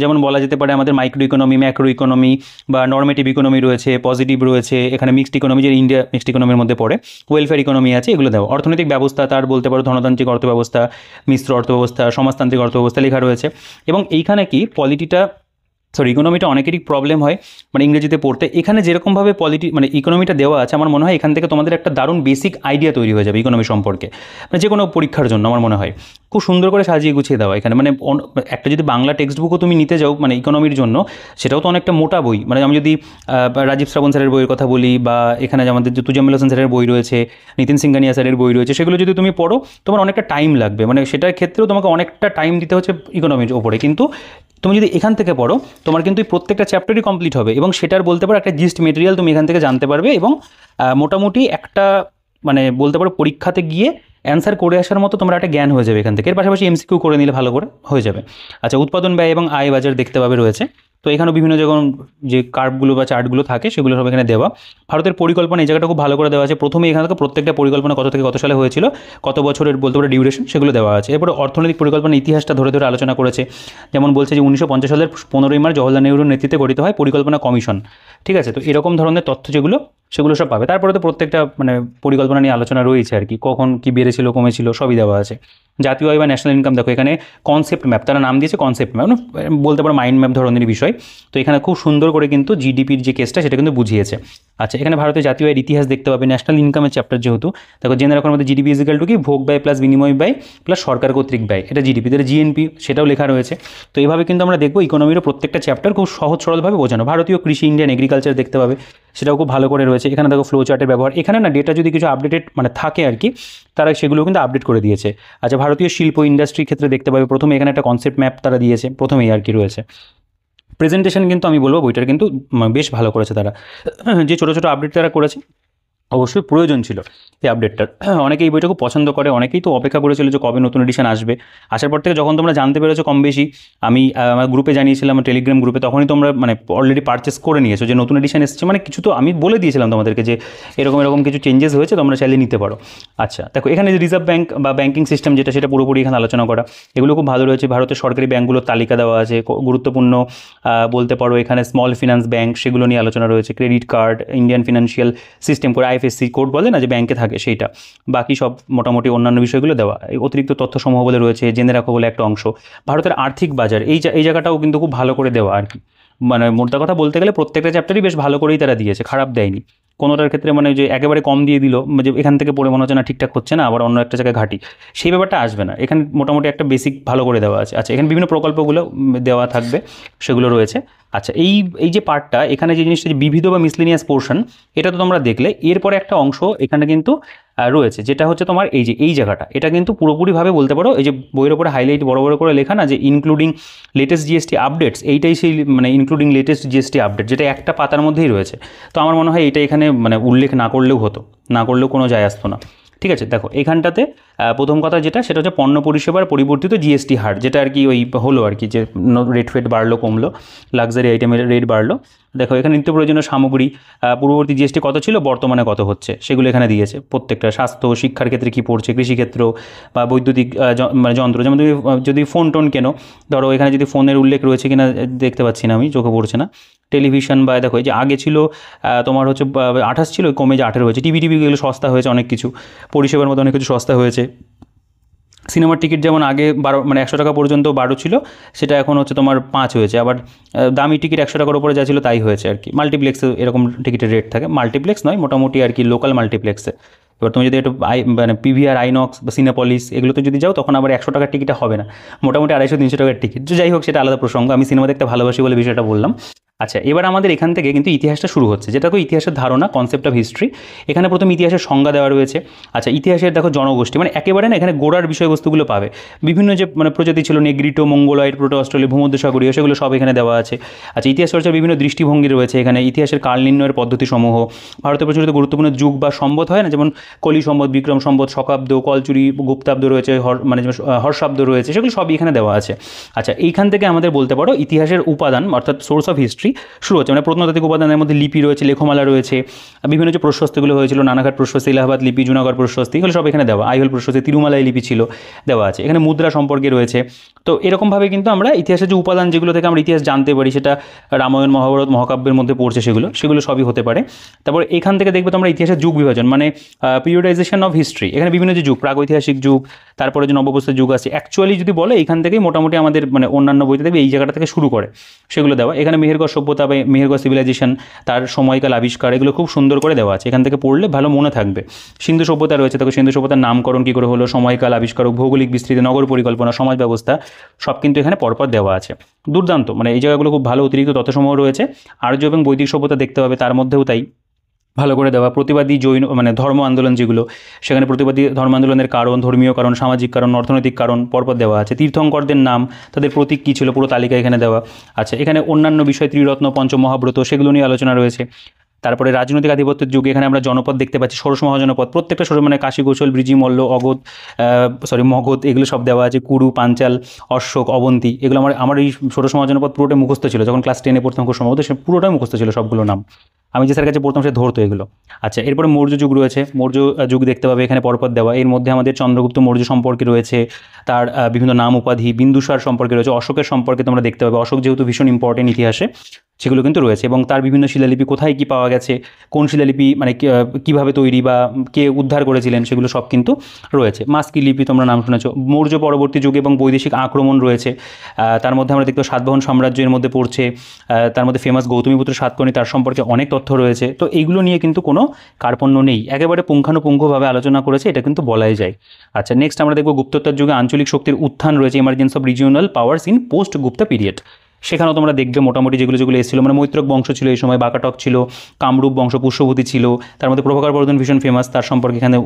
S1: যেমন বলা যেতে পারে আমাদের মাইক্রো ইকোনমি, ম্যাক্রো ইকোনমি বা নর্মেটিভ ইকোনমি রয়েছে, পজিটিভ রয়েছে, এখানে মিক্সড ইকোনমি, যে ইন্ডিয়া মিক্সড ইকোনমির মধ্যে পড়ে, ওয়েলফেয়ার ইকোনমি আছে, এগুলো দেওয়া। অর্থনৈতিক ব্যবস্থা তার বলতে পারো ধনতান্ত্রিক অর্থব্যবস্থা, মিশ্র অর্থব্যবস্থা, সমাজতান্ত্রিক অর্থব্যবস্থা লেখা রয়েছে। এবং এইখানে কি পলিটিটা সরি ইকোনমিটা অনেকেরই প্রবলেম হয় মানে ইংরেজিতে পড়তে। এখানে যেরকমভাবে মানে ইকোনমিটা দেওয়া আছে আমার মনে হয় এখান থেকে তোমাদের একটা দারুণ বেসিক আইডিয়া তৈরি হয়ে যাবে ইকোনমি সম্পর্কে, মানে যে কোনো পরীক্ষার জন্য আমার মনে হয় খুব সুন্দর করে সাজিয়ে গুছিয়ে দেওয়া এখানে। মানে একটা যদি বাংলা টেক্সট বুকও তুমি নিতে যাও মানে ইকোনমির জন্য, সেটাও তো অনেকটা মোটা বই। মানে আমি যদি রাজীব শ্রাবণ স্যারের বইয়ের কথা বলি, বা এখানে আমাদের যে তুজাম্মেল হোসেন স্যারের বই রয়েছে, নিতিন সিংহানিয়া স্যারের বই রয়েছে, সেগুলো যদি তুমি পড়ো তোমার অনেকটা টাইম লাগবে, মানে সেটার ক্ষেত্রেও তোমাকে অনেকটা টাইম দিতে হচ্ছে ইকোনমির ওপরে। কিন্তু তুমি যদি এখান থেকে পড়ো তোমার কিন্তু প্রত্যেকটা চ্যাপ্টারই কমপ্লিট হবে, এবং সেটার বলতে পারো একটা জিস্ট মেটেরিয়াল তুমি এখান থেকে জানতে পারবে, এবং মোটামুটি একটা মানে বলতে পারো পরীক্ষাতে গিয়ে অ্যান্সার করে আসার মতো তোমার একটা জ্ঞান হয়ে যাবে এখান থেকে। এর পাশাপাশি এমসিকিউ করে নিলে ভালো করে হয়ে যাবে। আচ্ছা, উৎপাদন ব্যয় এবং আয় বাজার দেখতে পাবে রয়েছে। তো এখানেও বিভিন্ন যখন যে কার্ভগুলো বা চার্টগুলো থাকে সেগুলো সব এখানে দেওয়া। ভারতের পরিকল্পনা এই জায়গাটা খুব ভালো করে দেওয়া আছে। প্রথমে এখানে থেকে প্রত্যেকটা পরিকল্পনা কত থেকে কত সালে হয়েছিল, কত বছরের বলতে পারে ডিউরেশন, সেগুলো দেওয়া আছে। এরপরে অর্থনৈতিক পরিকল্পনা ইতিহাসটা ধরে ধরে আলোচনা করেছে। যেমন বলছে যে 1950 সালের 15ই মার্চ জওহরলাল নেহরুর নেতৃত্বে গঠিত হয় পরিকল্পনা কমিশন। ঠিক আছে, তো এরকম ধরনের তথ্য যেগুলো সেগুলো সব পাবে। তারপরে তো প্রত্যেকটা মানে পরিকল্পনা নিয়ে আলোচনা রয়েছে আর কি, কখন কি বেড়েছিল কমেছিল সবই দেওয়া আছে। জাতীয় আয় বা ন্যাশনাল ইনকাম দেখো এখানে কনসেপ্ট ম্যাপ, তারা নাম দিয়েছে কনসেপ্ট ম্যাপ, বলতে পারো মাইন্ড ম্যাপ ধরনের বিষয়। তো এখানে খুব সুন্দর করে কিন্তু জিডিপির যে কেসটা সেটা কিন্তু বুঝিয়েছে। আচ্ছা, এখানে ভারতের জাতীয় আয়ের ইতিহাস দেখতে পাবে, ন্যাশনাল ইনকামের চ্যাপ্টার যেহেতু, দেখো জেনে রাখার মধ্যে জিডিপি ইজিক্যাল টু কি ভোগ ব্যয় প্লাস বিনিময় ব্যয় প্লাস সরকার কর্তৃক ব্যয়, এটা জিডিপি। তাহলে জিএনপি সেটাও লেখা রয়েছে। তো এইভাবে কিন্তু আমরা দেখবো ইকোনমিরও প্রত্যেকটা চ্যাপ্টার খুব সহজ সরলভাবে বোঝানো। ভারতীয় কৃষি, ইন্ডিয়ান এগ্রিকালচার দেখতে পাবে, সেটাও খুব ভালো করে রয়েছে। এখানে দেখো ফ্লো চার্টের ব্যবহার, এখানে না ডেটা যদি কিছু আপডেটেড মানে থাকে আর কি, তারা সেগুলো কিন্তু আপডেট করে দিয়েছে। আচ্ছা, ভারতীয় শিল্প ইন্ডাস্ট্রির ক্ষেত্রে দেখতে পাবে প্রথমে এখানে একটা কনসেপ্ট ম্যাপ তারা দিয়েছে প্রথমেই আর কি রয়েছে। প্রেজেন্টেশন কিন্তু আমি বলবো বইটার কিন্তু বেশ ভালো করেছে তারা, যে ছোটো ছোটো আপডেট তারা করেছে অবশ্যই প্রয়োজন ছিল এই আপডেটটার। অনেকেই এই বইটা খুব পছন্দ করে, অনেকেই তো অপেক্ষা করেছিল যে কবে নতুন এডিশন আসবে। আসার পর থেকে যখন তোমরা জানতে পেরেছো কম বেশি, আমি আমার গ্রুপে জানিয়েছিলাম টেলিগ্রাম গ্রুপে, তখনই তোমরা মানে অলরেডি পারচেস করে নিয়েছো যে নতুন এডিশন এসেছে। মানে কিছু তো আমি বলে দিয়েছিলাম তোমাদেরকে যে এরকম এরকম কিছু চেঞ্জেস হয়েছে, তোমরা চাইলে নিতে পারো। আচ্ছা দেখো, এখানে যে রিজার্ভ ব্যাঙ্ক বা ব্যাঙ্কিং সিস্টেম যেটা, সেটা পুরোপুরি এখানে আলোচনা করা, এগুলো খুব ভালো রয়েছে। ভারতের সরকারি ব্যাঙ্কগুলোর তালিকা দেওয়া আছে, গুরুত্বপূর্ণ বলতে পারো এখানে স্মল ফিনান্স ব্যাঙ্ক সেগুলো নিয়ে আলোচনা রয়েছে। Credit card, Indian financial system করে আইএফএসসি কোড বলে না যে ব্যাংকে থাকে সেইটা, বাকি সব মোটামুটি অন্যান্য বিষয়গুলো দেওয়া। এই অতিরিক্ত তথ্যসমূহ বলে রয়েছে, জেনে রাখো বলে একটা অংশ। ভারতের আর্থিক বাজার এই জায়গাটাও কিন্তু খুব ভালো করে দেওয়া আর কি। মানে মোদ্দা কথা বলতে গেলে প্রত্যেকটা চ্যাপ্টারই বেশ ভালো করেই তারা দিয়েছে, খারাপ দেয়নি কোনোটার ক্ষেত্রে। মানে যে একেবারে কম দিয়ে দিল, যে এখান থেকে পড়ে মনে হচ্ছে না ঠিকঠাক হচ্ছে না, আবার অন্য একটা জায়গায় ঘাটি, সেই ব্যাপারটা আসবে না। এখানে মোটামুটি একটা বেসিক ভালো করে দেওয়া আছে। আচ্ছা, এখানে বিভিন্ন প্রকল্পগুলো দেওয়া থাকবে, সেগুলো রয়েছে। আচ্ছা, এই যে পার্টটা এখানে যে জিনিসটা যে বিবিধ বা মিসলেনিয়াস পোর্শন, এটা তো তোমরা দেখলে। এরপরে একটা অংশ এখানে কিন্তু রয়েছে, যেটা হচ্ছে তোমার এই জায়গাটা, এটা কিন্তু পুরোপুরিভাবে বলতে পারো এই যে বইয়ের ওপরে হাইলাইট বড় বড় করে লেখা না যে ইনক্লুডিং লেটেস্ট জিএসটি আপডেটস, এইটাই সেই মানে ইনক্লুডিং লেটেস্ট জিএসটি আপডেট, যেটা একটা পাতার মধ্যেই রয়েছে। তো আমার মনে হয় এটা এখানে মানে উল্লেখ না করলেও হতো, না করলেও কোনো যায় আসতো না। ঠিক আছে, দেখো এখানটাতে প্রথম কথা যেটা, সেটা হচ্ছে পণ্য পরিষেবার পরিবর্তিত জিএসটি হার, যেটা আর কি ওই হলো আর কি, যে রেট ফেট বাড়লো কমলো, লাক্সারি আইটেমের রেট বাড়লো। দেখো এখানে নিত্য প্রয়োজনীয় সামগ্রী পূর্ববর্তী জিএসটি কত ছিল, বর্তমানে কত হচ্ছে, সেগুলো এখানে দিয়েছে প্রত্যেকটা। স্বাস্থ্য, শিক্ষার ক্ষেত্রে কী পড়ছে, কৃষিক্ষেত্র বা বৈদ্যুতিক মানে যন্ত্র, যেমন তুমি যদি ফোন টোন কেনো, ধরো এখানে যদি ফোনের উল্লেখ রয়েছে কিনা দেখতে পাচ্ছি না, আমি চোখে পড়ছে না। টেলিভিশন বা দেখো এই যে আগে ছিল তোমার হচ্ছে 28 ছিল, কমে যে 18 হয়েছে। টিভি এগুলো সস্তা হয়েছে, অনেক কিছু পরিষেবার মধ্যে অনেক কিছু সস্তা হয়েছে। সিনেমার টিকিট যেমন আগে 12 মানে 100 টাকা পর্যন্ত 12 ছিল, সেটা এখন হচ্ছে তোমার 5 হয়েছে। আবার দামি টিকিট 100 টাকার উপরে যা ছিল তাই হয়েছে আর কি। মাল্টিপ্লেক্সে এরকম টিকিটের রেট থাকে, মাল্টিপ্লেক্স নয় মোটামুটি আর কি, লোকাল মাল্টিপ্লেক্সে। এবার তুমি যদি একটু মানে পিভিআর, আইনক্স বা সিনেপলিস এগুলোতে যদি যাও, তখন আবার 100 টাকার টিকিটটা হবে না, মোটামুটি 250-300 টাকার টিকিট। যাই হোক, সেটা আলাদা প্রসঙ্গ, আমি সিনেমা দেখতে ভালোবাসি বলে বিষয়টা বললাম। আচ্ছা, এবার আমাদের এখান থেকে কিন্তু ইতিহাসটা শুরু হচ্ছে, যেটা তো ইতিহাসের ধারণা, কনসেপ্ট অফ হিস্ট্রি। এখানে প্রথম ইতিহাসের সংজ্ঞা দেওয়া রয়েছে। আচ্ছা, ইতিহাসের দেখো জনগোষ্ঠী, মানে একেবারে না এখানে গোড়ার বিষয়বস্তুগুলো পাবে। বিভিন্ন যে মানে প্রজাতি ছিল, নেগ্রিটো, মঙ্গোলয়েড, প্রোটো অস্ট্রেলীয়, ভূমধ্যসাগরীয়, সেগুলো সব এখানে দেওয়া আছে। আচ্ছা, ইতিহাস চর্চার বিভিন্ন দৃষ্টিভঙ্গি রয়েছে এখানে। ইতিহাসের কাল নির্ণয়ের পদ্ধতিসমূহ, ভারতের প্রচলিত গুরুত্বপূর্ণ যুগ বা সম্বত হয় না, যেমন কলি সম্বত, বিক্রম সম্বত, শকাব্দ, কলচুরি, গুপ্তাব্দ রয়েছে, মানে হর্ষাব্দ রয়েছে, সেগুলো সবই এখানে দেওয়া আছে। আচ্ছা, এইখান থেকে আমাদের বলতে পারো ইতিহাসের উপাদান অর্থাৎ সোর্স অফ হিস্ট্রি শুরু হচ্ছে। মানে প্রত্নতাত্ত্বিক উপাদানের মধ্যে লিপি রয়েছে, লেখমালা রয়েছে, বিভিন্ন যে প্রশস্তিগুলো হয়েছিল, নানাঘাট প্রশস্তি, এলাহাবাদ লিপি, জুনাগড় প্রশস্তি, এগুলো সব এখানে দেওয়া। আইহোল প্রশস্তি, তিরুমালাই লিপি ছিল, দেওয়া আছে। এখানে মুদ্রা সম্পর্কে রয়েছে। তো এরকমভাবে কিন্তু আমরা ইতিহাসের যে উপাদান, যেগুলো থেকে আমরা ইতিহাস জানতে পারি, সেটা রামায়ণ, মহাভারত, মহাকাব্যের মধ্যে পড়ছে, সেগুলো সবই হতে পারে। তারপর এখান থেকে দেখবে তোমরা ইতিহাসের যুগ বিভাজন, মানে পিরিয়ডাইজেশন অফ হিস্ট্রি। এখানে বিভিন্ন যে যুগ, প্রাগৈতিহাসিক যুগ, তারপরে যে নববস্ত্র যুগ আছে, অ্যাকচুয়ালি যদি বলে এখান থেকেই মোটামুটি আমাদের মানে অন্যান্য বইতে দেখবে এই জায়গাটা থেকে শুরু করে, সেগুলো দেওয়া। এখানে মেহেরগড় সভ্যতা বা মেহেরগড় সিভিলাইজেশন, তার সময়কাল, আবিষ্কার, এগুলো খুব সুন্দর করে দেওয়া আছে, এখান থেকে পড়লে ভালো মনে থাকবে। সিন্ধু সভ্যতা রয়েছে, দেখো সিন্ধু সভ্যতার নামকরণ কী করে হলো, সময়কাল, আবিষ্কার, ভৌগোলিক বিস্তৃতি, নগর পরিকল্পনা, সমাজ ব্যবস্থা, সব কিন্তু এখানে পরপর দেওয়া আছে। দুর্দান্ত, মানে এই জায়গাগুলো খুব ভালো। অতিরিক্ত তথ্যসমূহ রয়েছে। আর্য এবং বৈদিক সভ্যতা দেখতে পাবে, তার মধ্যেও তাই ভালো করে দেওয়া। প্রতিবাদী জৈন মানে ধর্ম আন্দোলন যেগুলো, সেখানে প্রতিবাদী ধর্ম আন্দোলনের কারণ, ধর্মীয় কারণ, সামাজিক কারণ, অর্থনৈতিক কারণ পরপর দেওয়া আছে। তীর্থঙ্করদের নাম, তাদের প্রতীক কী ছিল, পুরো তালিকা এখানে দেওয়া। আচ্ছা, এখানে অন্যান্য বিষয়, ত্রিরত্ন, পঞ্চমহাব্রত, সেগুলো নিয়ে আলোচনা রয়েছে। তারপরে রাজনৈতিক আধিপত্যের যুগে এখানে আমরা জনপদ দেখতে পাচ্ছি, ষোড়শ মহাজনপদ, প্রত্যেকটা ষোড়শ মানে কাশী, কৌশল, বৃজি, মল্ল, অগধ, মগধ, এগুলো সব দেওয়া আছে। কুরু, পাঞ্চাল, অশোক, অবন্তী, এগুলো আমার এই ষোড়শ মহাজনপদ পুরোটাই মুখস্থ ছিল, যখন ক্লাস 10-এ পড়তাম খুব সম্ভবত, সে পুরোটাই মুখস্থ ছিল সবগুলো নাম। আমি যে স্যারের কাছে পড়তাম সে ধরতো এগুলো। আচ্ছা, এরপরে মৌর্য যুগ রয়েছে, মৌর্য যুগ দেখতে পাবে এখানে পরপর দেওয়া। এর মধ্যে আমাদের চন্দ্রগুপ্ত মৌর্য সম্পর্কে রয়েছে, তার বিভিন্ন নাম উপাধি, বিন্দুসার সম্পর্কে রয়েছে, অশোকের সম্পর্কে তোমরা দেখতে পাবে। অশোক যেহেতু ভীষণ ইম্পর্টেন্ট ইতিহাসে, সেগুলো কিন্তু রয়েছে। এবং তার বিভিন্ন শিলালিপি, কোথায় কী পাওয়া গেছে, কোন শিলালিপি মানে কীভাবে তৈরি বা কে উদ্ধার করেছিলেন, সেগুলো সব কিন্তু রয়েছে। মাস্কি লিপি তোমরা নাম শুনেছো। মৌর্য পরবর্তী যুগে এবং বৈদেশিক আক্রমণ রয়েছে, তার মধ্যে আমরা দেখতে সাতবাহন সাম্রাজ্যের মধ্যে পড়ছে, তার মধ্যে ফেমাস গৌতমীপুত্র সাতকর্ণী, তার সম্পর্কে অনেক তথ্য রয়েছে। তো এইগুলো নিয়ে কিন্তু কোনো কার্পণ্য নেই, একেবারে পুঙ্খানুপুঙ্খভাবে আলোচনা করেছে, এটা কিন্তু বলাই যায়। আচ্ছা, নেক্সট আমরা দেখব গুপ্তোত্তর যুগে আঞ্চলিক শক্তির উত্থান রয়েছে, emergence of regional powers in post Gupta period. সেখানেও তোমরা দেখবে মোটামুটি যেগুলো এসেছিলো, মানে মৈত্রক বংশ ছিল এই সময়, বাকাটক ছিল, কামরূপ বংশ, পুষ্যভূতি ছিল, তার মধ্যে প্রভাকর বর্ধন ভীষণ ফেমাস, তার সম্পর্কে এখানে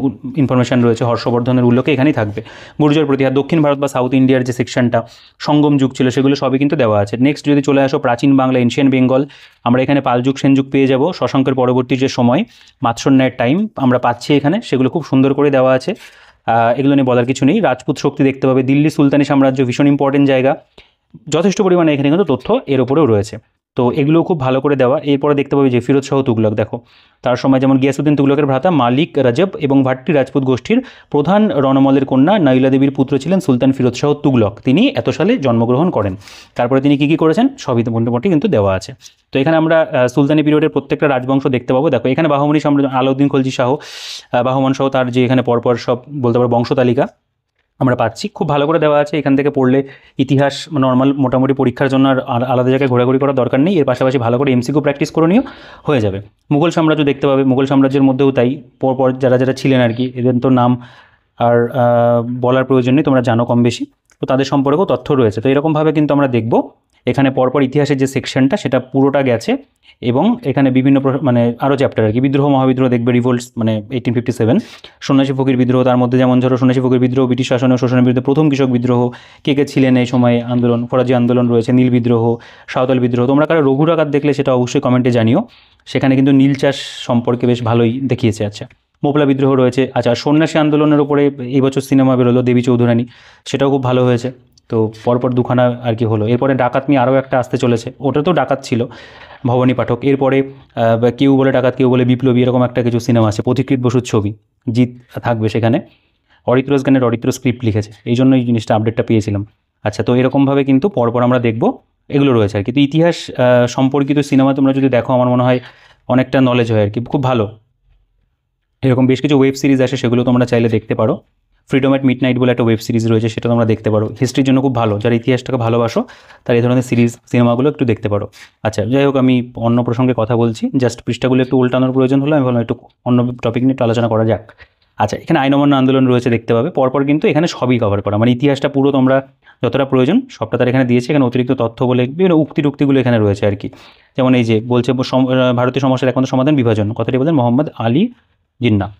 S1: ইনফরমেশন রয়েছে। হর্ষবর্ধনের উল্লেখ এখানেই থাকবে। গুর্জর প্রতিহার, দক্ষিণ ভারত বা সাউথ ইন্ডিয়ার যে সেকশনটা, সঙ্গম যুগ ছিল, সেগুলো সবই কিন্তু দেওয়া আছে। নেক্সট যদি চলে আসো প্রাচীন বাংলা, এনশিয়েন্ট বেঙ্গল, আমরা এখানে পাল যুগ, সেন যুগ পেয়ে যাব। শশাঙ্কের পরবর্তী যে সময়, মাৎসন্যায়ের টাইম আমরা পাচ্ছি এখানে, সেগুলো খুব সুন্দর করে দেওয়া আছে। এগুলো নিয়ে বলার কিছু নেই। রাজপুত শক্তি দেখতে পাবে। দিল্লি সুলতানি সাম্রাজ্য ভীষণ ইম্পর্টেন্ট জায়গা, যথেষ্ট পরিমাণে এখানে কিন্তু তথ্য এর উপরেও রয়েছে। তো এগুলোও খুব ভালো করে দেওয়া। এরপরে দেখতে পাবে যে ফিরোজ শাহ তুগলক, দেখো তার সময় যেমন গিয়াসউদ্দিন তুগলকের ভ্রাতা মালিক রজব এবং ভাট্টি রাজপুত গোষ্ঠীর প্রধান রণমলের কন্যা নাইলা দেবীর পুত্র ছিলেন সুলতান ফিরোজ শাহ তুগলক, তিনি এত সালে জন্মগ্রহণ করেন। তারপরে তিনি কী কী করেছেন সবই মোটামুটি কিন্তু দেওয়া আছে। তো এখানে আমরা সুলতানি পিরিয়ডের প্রত্যেকটা রাজবংশ দেখতে পাবো। দেখো এখানে বাহমনি সাম্রাজ্য, আলাউদ্দিন খলজি শাহ, বাহমান শাহ, তার যে এখানে পরপর সব বলতে পারো বংশ তালিকা আমরা পাচ্ছি, খুব ভালো করে দেওয়া আছে। এখান থেকে পড়লে ইতিহাস নর্মাল মোটামুটি পরীক্ষার জন্য আর আলাদা জায়গায় ঘোরাঘুরি করার দরকার নেই, এর পাশাপাশি ভালো করে এমসিকিউ প্র্যাকটিস করে নিও, হয়ে যাবে। মুঘল সাম্রাজ্য দেখতে পাবে, মুঘল সাম্রাজ্যের মধ্যেও তাই, পরপর যারা যারা ছিলেন আর কি, এদের তো নাম আর বলার প্রয়োজন নেই, তোমরা জানো কম বেশি, তো তাদের সম্পর্কেও তথ্য রয়েছে। তো এরকমভাবে কিন্তু আমরা দেখব এখানে পরপর ইতিহাসের যে সেকশনটা সেটা পুরোটা গেছে। এবং এখানে বিভিন্ন মানে আরও চ্যাপ্টার আর কি, বিদ্রোহ মহাবিদ্রোহ দেখবে, রিভোল্টস মানে 1857, সন্ন্যাসী ফকির বিদ্রোহ, তার মধ্যে যেমন ধরো সন্ন্যাসী ফকির বিদ্রোহ, ব্রিটিশ শাসন ও শোষণের বিরুদ্ধে প্রথম কৃষক বিদ্রোহ, কে কে ছিলেন এই সময় আন্দোলন, ফরাজি আন্দোলন রয়েছে, নীল বিদ্রোহ, সাঁওতাল বিদ্রোহ। তোমরা কারো রঘু ডাকাত দেখলে সেটা অবশ্যই কমেন্টে জানিও, সেখানে কিন্তু নীল চাষ সম্পর্কে বেশ ভালোই দেখিয়েছে। আচ্ছা, মোপলা বিদ্রোহ রয়েছে। আচ্ছা, সন্ন্যাসী আন্দোলনের উপরে এই বছর সিনেমা বেরোলো দেবী চৌধুরানী, সেটাও খুব ভালো হয়েছে। তো পরপর দুখানা আর কি হলো। এরপরে ডাকাত নিয়ে আরও একটা আসতে চলেছে, ওটা তো ডাকাত ছিল, ভবানী পাঠক। এরপরে কেউ বলে ডাকাত, কেউ বলে বিপ্লবী, এরকম একটা কিছু সিনেমা আছে, পথিকৃৎ বসুর ছবি, জিৎ থাকবে সেখানে। অরিত্রস গানের অরিত্র স্ক্রিপ্ট লিখেছে, এই জন্য এই জিনিসটা আপডেটটা পেয়েছিলাম। আচ্ছা, তো এরকমভাবে কিন্তু পরপর আমরা দেখব, এগুলো রয়েছে আর কি। তো ইতিহাস সম্পর্কিত সিনেমা তোমরা যদি দেখো আমার মনে হয় অনেকটা নলেজ হয় আর কি, খুব ভালো। এরকম বেশ কিছু ওয়েব সিরিজ আসে, সেগুলো তোমরা চাইলে দেখতে পারো। ফ্রিডম অ্যাট মিডনাইট বলে একটা ওয়েব সিরিজ রয়েছে, সেটা তোমরা দেখতে পারো, হিস্ট্রির জন্য খুব ভালো, যারা ইতিহাসটাকে ভালোবাসো তার এই ধরনের সিনেমাগুলো একটু দেখতে পারো। আচ্ছা, যাই হোক, আমি অন্য প্রসঙ্গে কথা বলছি, জাস্ট পৃষ্ঠাগুলো একটু উল্টানোর প্রয়োজন হলো, আমি ভাবলাম একটু অন্য টপিক নিয়ে একটু আলোচনা করা যাক। আচ্ছা, এখানে আইন অমান্য আন্দোলন রয়েছে দেখতে পাবে, পরপর কিন্তু এখানে সবই কভার করা, মানে ইতিহাসটা পুরো তোমরা যতটা প্রয়োজন সবটা তার এখানে দিয়েছে। এখানে অতিরিক্ত তথ্য বলে বিভিন্ন টুক্তিগুলো এখানে রয়েছে আর কি। যেমন এই যে বলছে ভারতীয় সমস্যার একমাত্র সমাধান বিভাজন, কথাটি বলেন মোহাম্মদ আলী জিন্নাহ।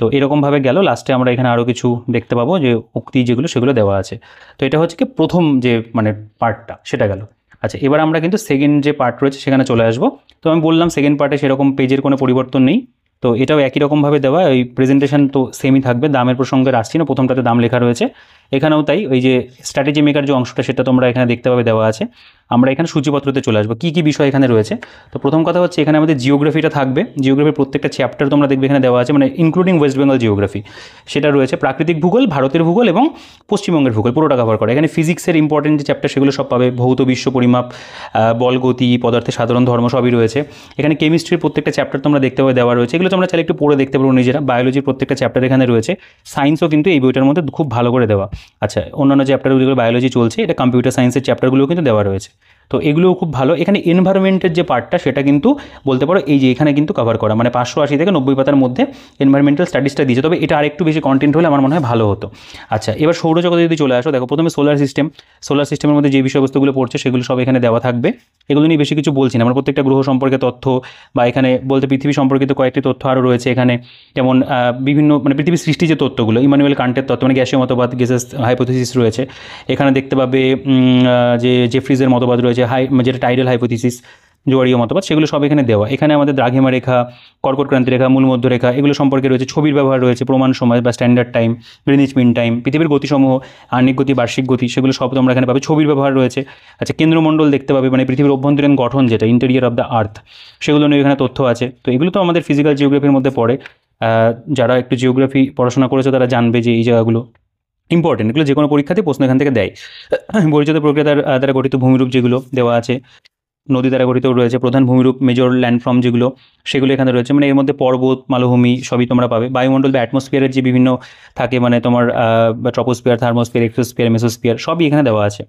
S1: তো এরকমভাবে গেল, লাস্টে আমরা এখানে আরও কিছু দেখতে পাবো যে উক্তি যেগুলো সেগুলো দেওয়া আছে। তো এটা হচ্ছে কি প্রথম যে মানে পার্টটা, সেটা গেল। আচ্ছা, এবার আমরা কিন্তু সেকেন্ড যে পার্ট রয়েছে সেখানে চলে আসবো। তো আমি বললাম সেকেন্ড পার্টে সেরকম পেজের কোনো পরিবর্তন নেই, তো এটাও একই রকমভাবে দেওয়া, এই প্রেজেন্টেশন তো সেমই থাকবে। দামের প্রসঙ্গে আসছি না, প্রথমটাতে দাম লেখা রয়েছে, এখানেও তাই, ওই যে স্ট্র্যাটেজি মেকার যে অংশটা সেটা তোমরা এখানে দেখতে পাবে দেওয়া আছে। আমরা এখানে সূচিপত্রতে চলে আসবো কী কী বিষয় এখানে রয়েছে। তো প্রথম কথা হচ্ছে এখানে আমাদের জিওগ্রাফিটা থাকবে, জিওগ্রাফির প্রত্যেকটা চ্যাপ্টার তোমরা দেখবে এখানে দেওয়া আছে, মানে ইনক্লুডিং ওয়েস্ট বেঙ্গল জিওগ্রাফি সেটা রয়েছে, প্রাকৃতিক ভূগোল, ভারতের ভূগোল এবং পশ্চিমবঙ্গের ভূগোল পুরোটা কভার করে। এখানে ফিজিক্সের ইম্পর্টেন্ট যে চ্যাপ্টার সেগুলো সব পাবে, ভৌত বিশ্ব পরিমাপ, বল, গতি, পদার্থের সাধারণ ধর্ম সবই রয়েছে। এখানে কেমিস্ট্রির প্রত্যেকটা চ্যাপ্টার তোমরা দেখতে পাবে দেওয়া রয়েছে, এগুলো তোমরা চাইলে একটু পড়ে দেখতে পারো নিজেরা। বায়োলজির প্রত্যেকটা চ্যাপ্টার এখানে রয়েছে, সায়েন্সও কিন্তু এই বইটার মধ্যে খুব ভালো করে দেওয়া। আচ্ছা, অন্যান্য চ্যাপ্টারগুলো বায়োলজি চলছে, এটা কম্পিউটার সায়েন্সের চ্যাপ্টারগুলোও কিন্তু দেওয়া রয়েছে। তো এগুলোও খুব ভালো। এখানে এনভায়রনমেন্টের যে পার্টটা সেটা কিন্তু বলতে পারো এই যে এখানে কিন্তু কভার করা, মানে 580 থেকে 90 পাতার মধ্যে এনভায়রনমেন্টাল স্টাডিজটা দিয়েছে, তবে এটা আরেকটু বেশি কন্টেন্ট হলে আমার মনে হয় ভালো হতো। আচ্ছা, এবার সৌরজগতে যদি চলে আসো, দেখো প্রথমে সোলার সিস্টেমের মধ্যে যে বিষয়বস্তুগুলো পড়ছে সেগুলো সব এখানে দেওয়া থাকবে। এগুলো নিয়ে বেশি কিছু বলছি না, আমরা প্রত্যেকটা গ্রহ সম্পর্কে তথ্য বা এখানে বলতে পৃথিবী সম্পর্কিত কয়েকটি তথ্য আরও রয়েছে এখানে, যেমন বিভিন্ন মানে পৃথিবীর সৃষ্টি যে তথ্যগুলো, ইমানুয়েল কান্টের তত্ত্ব মানে গ্যাসীয় মতবাদ, গ্যাসেস হাইপোথিসিস রয়েছে এখানে দেখতে পাবে, যে জেফ্রিজের মতবাদ রয়েছে, যেটা টাইডাল হাইপোথিসিস, জোয়ারীয় মতবাদ, সেগুলো সব এখানে দেওয়া। এখানে আমাদের দ্রাঘিমা রেখা, কর্কট ক্রান্তি রেখা, মূল মধ্যরেখা এগুলো সম্পর্কে রয়েছে, ছবির ব্যবহার রয়েছে, প্রমাণ সময় বা standard time, Greenwich mean time, পৃথিবীর গতিসমূহ, আহ্নিক গতি, বার্ষিক গতি, সেগুলো সব তোমরা এখানে পাবে, ছবির ব্যবহার রয়েছে। আচ্ছা, কেন্দ্রমণ্ডল দেখতে পাবে, মানে পৃথিবীর অভ্যন্তরীণ গঠন যেটা ইন্টেরিয়ার অফ দ্য আর্থ, সেগুলো নিয়ে এখানে তথ্য আছে। তো এগুলো তো আমাদের ফিজিক্যাল জিওগ্রাফির মধ্যে পড়ে, যারা একটু জিওগ্রাফি পড়াশোনা করেছে তারা জানবে যে এই জায়গাগুলো ইম্পর্টেন্ট, এগুলো যে কোনো পরীক্ষাতে প্রশ্ন এখান থেকে দেয়। পরিচিত প্রক্রিয়া দ্বারা গঠিত ভূমিরূপ যেগুলো দেওয়া আছে, নদী দ্বারা গঠিত রয়েছে, প্রধান ভূমিরূপ মেজর ল্যান্ডফর্ম যেগুলো সেগুলো এখানে রয়েছে, মানে এর মধ্যে পর্বত, মালভূমি সবই তোমরা পাবে। বায়ুমণ্ডল বা অ্যাটমসফিয়ারের যে বিভিন্ন থাকে, মানে তোমার ট্রপোস্ফিয়ার, থার্মোস্ফিয়ার, এক্সোস্ফিয়ার, মেসোস্ফিয়ার সবই এখানে দেওয়া আছে।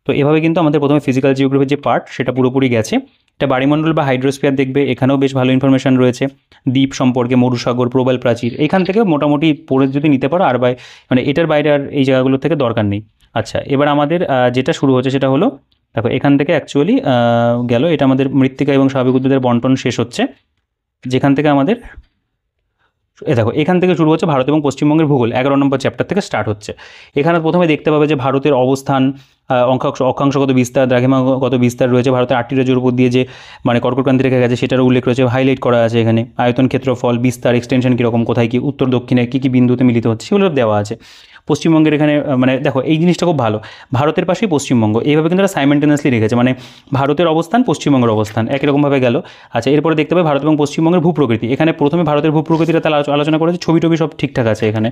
S1: তো এভাবে কিন্তু আমাদের প্রথমে ফিজিক্যাল জিওগ্রাফির যে পার্ট সেটা পুরোপুরি গেছে। এটা বায়ুমণ্ডল বা হাইড্রোস্ফিয়ার দেখবে, এখানেও বেশ ভালো ইনফরমেশন রয়েছে, দ্বীপ সম্পর্কে, মরুসাগর, প্রবাল প্রাচীর, এখান থেকে মোটামুটি পড়ে যদি নিতে পারো, আর মানে এটার বাইরে আর এই জায়গাগুলো থেকে দরকার নেই। আচ্ছা, এবার আমাদের যেটা শুরু হচ্ছে সেটা হলো, দেখো এখান থেকে অ্যাকচুয়ালি গেল, এটা আমাদের মৃত্তিকা এবং স্বাভাবিক উদ্ভিদের বন্টন শেষ হচ্ছে, যেখান থেকে আমাদের দেখো এখান থেকে শুরু হচ্ছে ভারত এবং পশ্চিমবঙ্গের ভূগোল, 11 নম্বর চ্যাপ্টার থেকে স্টার্ট হচ্ছে। এখানে প্রথমে দেখতে পাবে যে ভারতের অবস্থান, অক্ষাংশগত বিস্তার, দ্রাঘিমাগত বিস্তার রয়েছে, ভারতের 8টি রাজ্যের উপর দিয়ে যে মানে কর্কটক্রান্তি রেখা গেছে সেটারও উল্লেখ রয়েছে, হাইলাইট করা আছে এখানে। আয়তন, ক্ষেত্রফল, বিস্তার, এক্সটেনশন কীরকম, কোথায় কি উত্তর দক্ষিণে কী কী বিন্দুতে মিলিত হচ্ছে সেগুলো দেওয়া আছে। পশ্চিমবঙ্গের এখানে মানে দেখো এই জিনিসটা খুব ভালো, ভারতের পাশেই পশ্চিমবঙ্গ, এইভাবে কিন্তু তারা সাইমেন্টেনিয়াসলি রেখেছে, মানে ভারতের অবস্থান, পশ্চিমবঙ্গের অবস্থান একই রকমভাবে গেল। আচ্ছা, এরপরে দেখতে পাবে ভারত এবং পশ্চিমবঙ্গের ভূপ্রকৃতি, এখানে প্রথমে ভারতের ভূপ্রকৃতিটা তারা আলোচনা করেছে, ছবি টবি সব ঠিকঠাক আছে এখানে,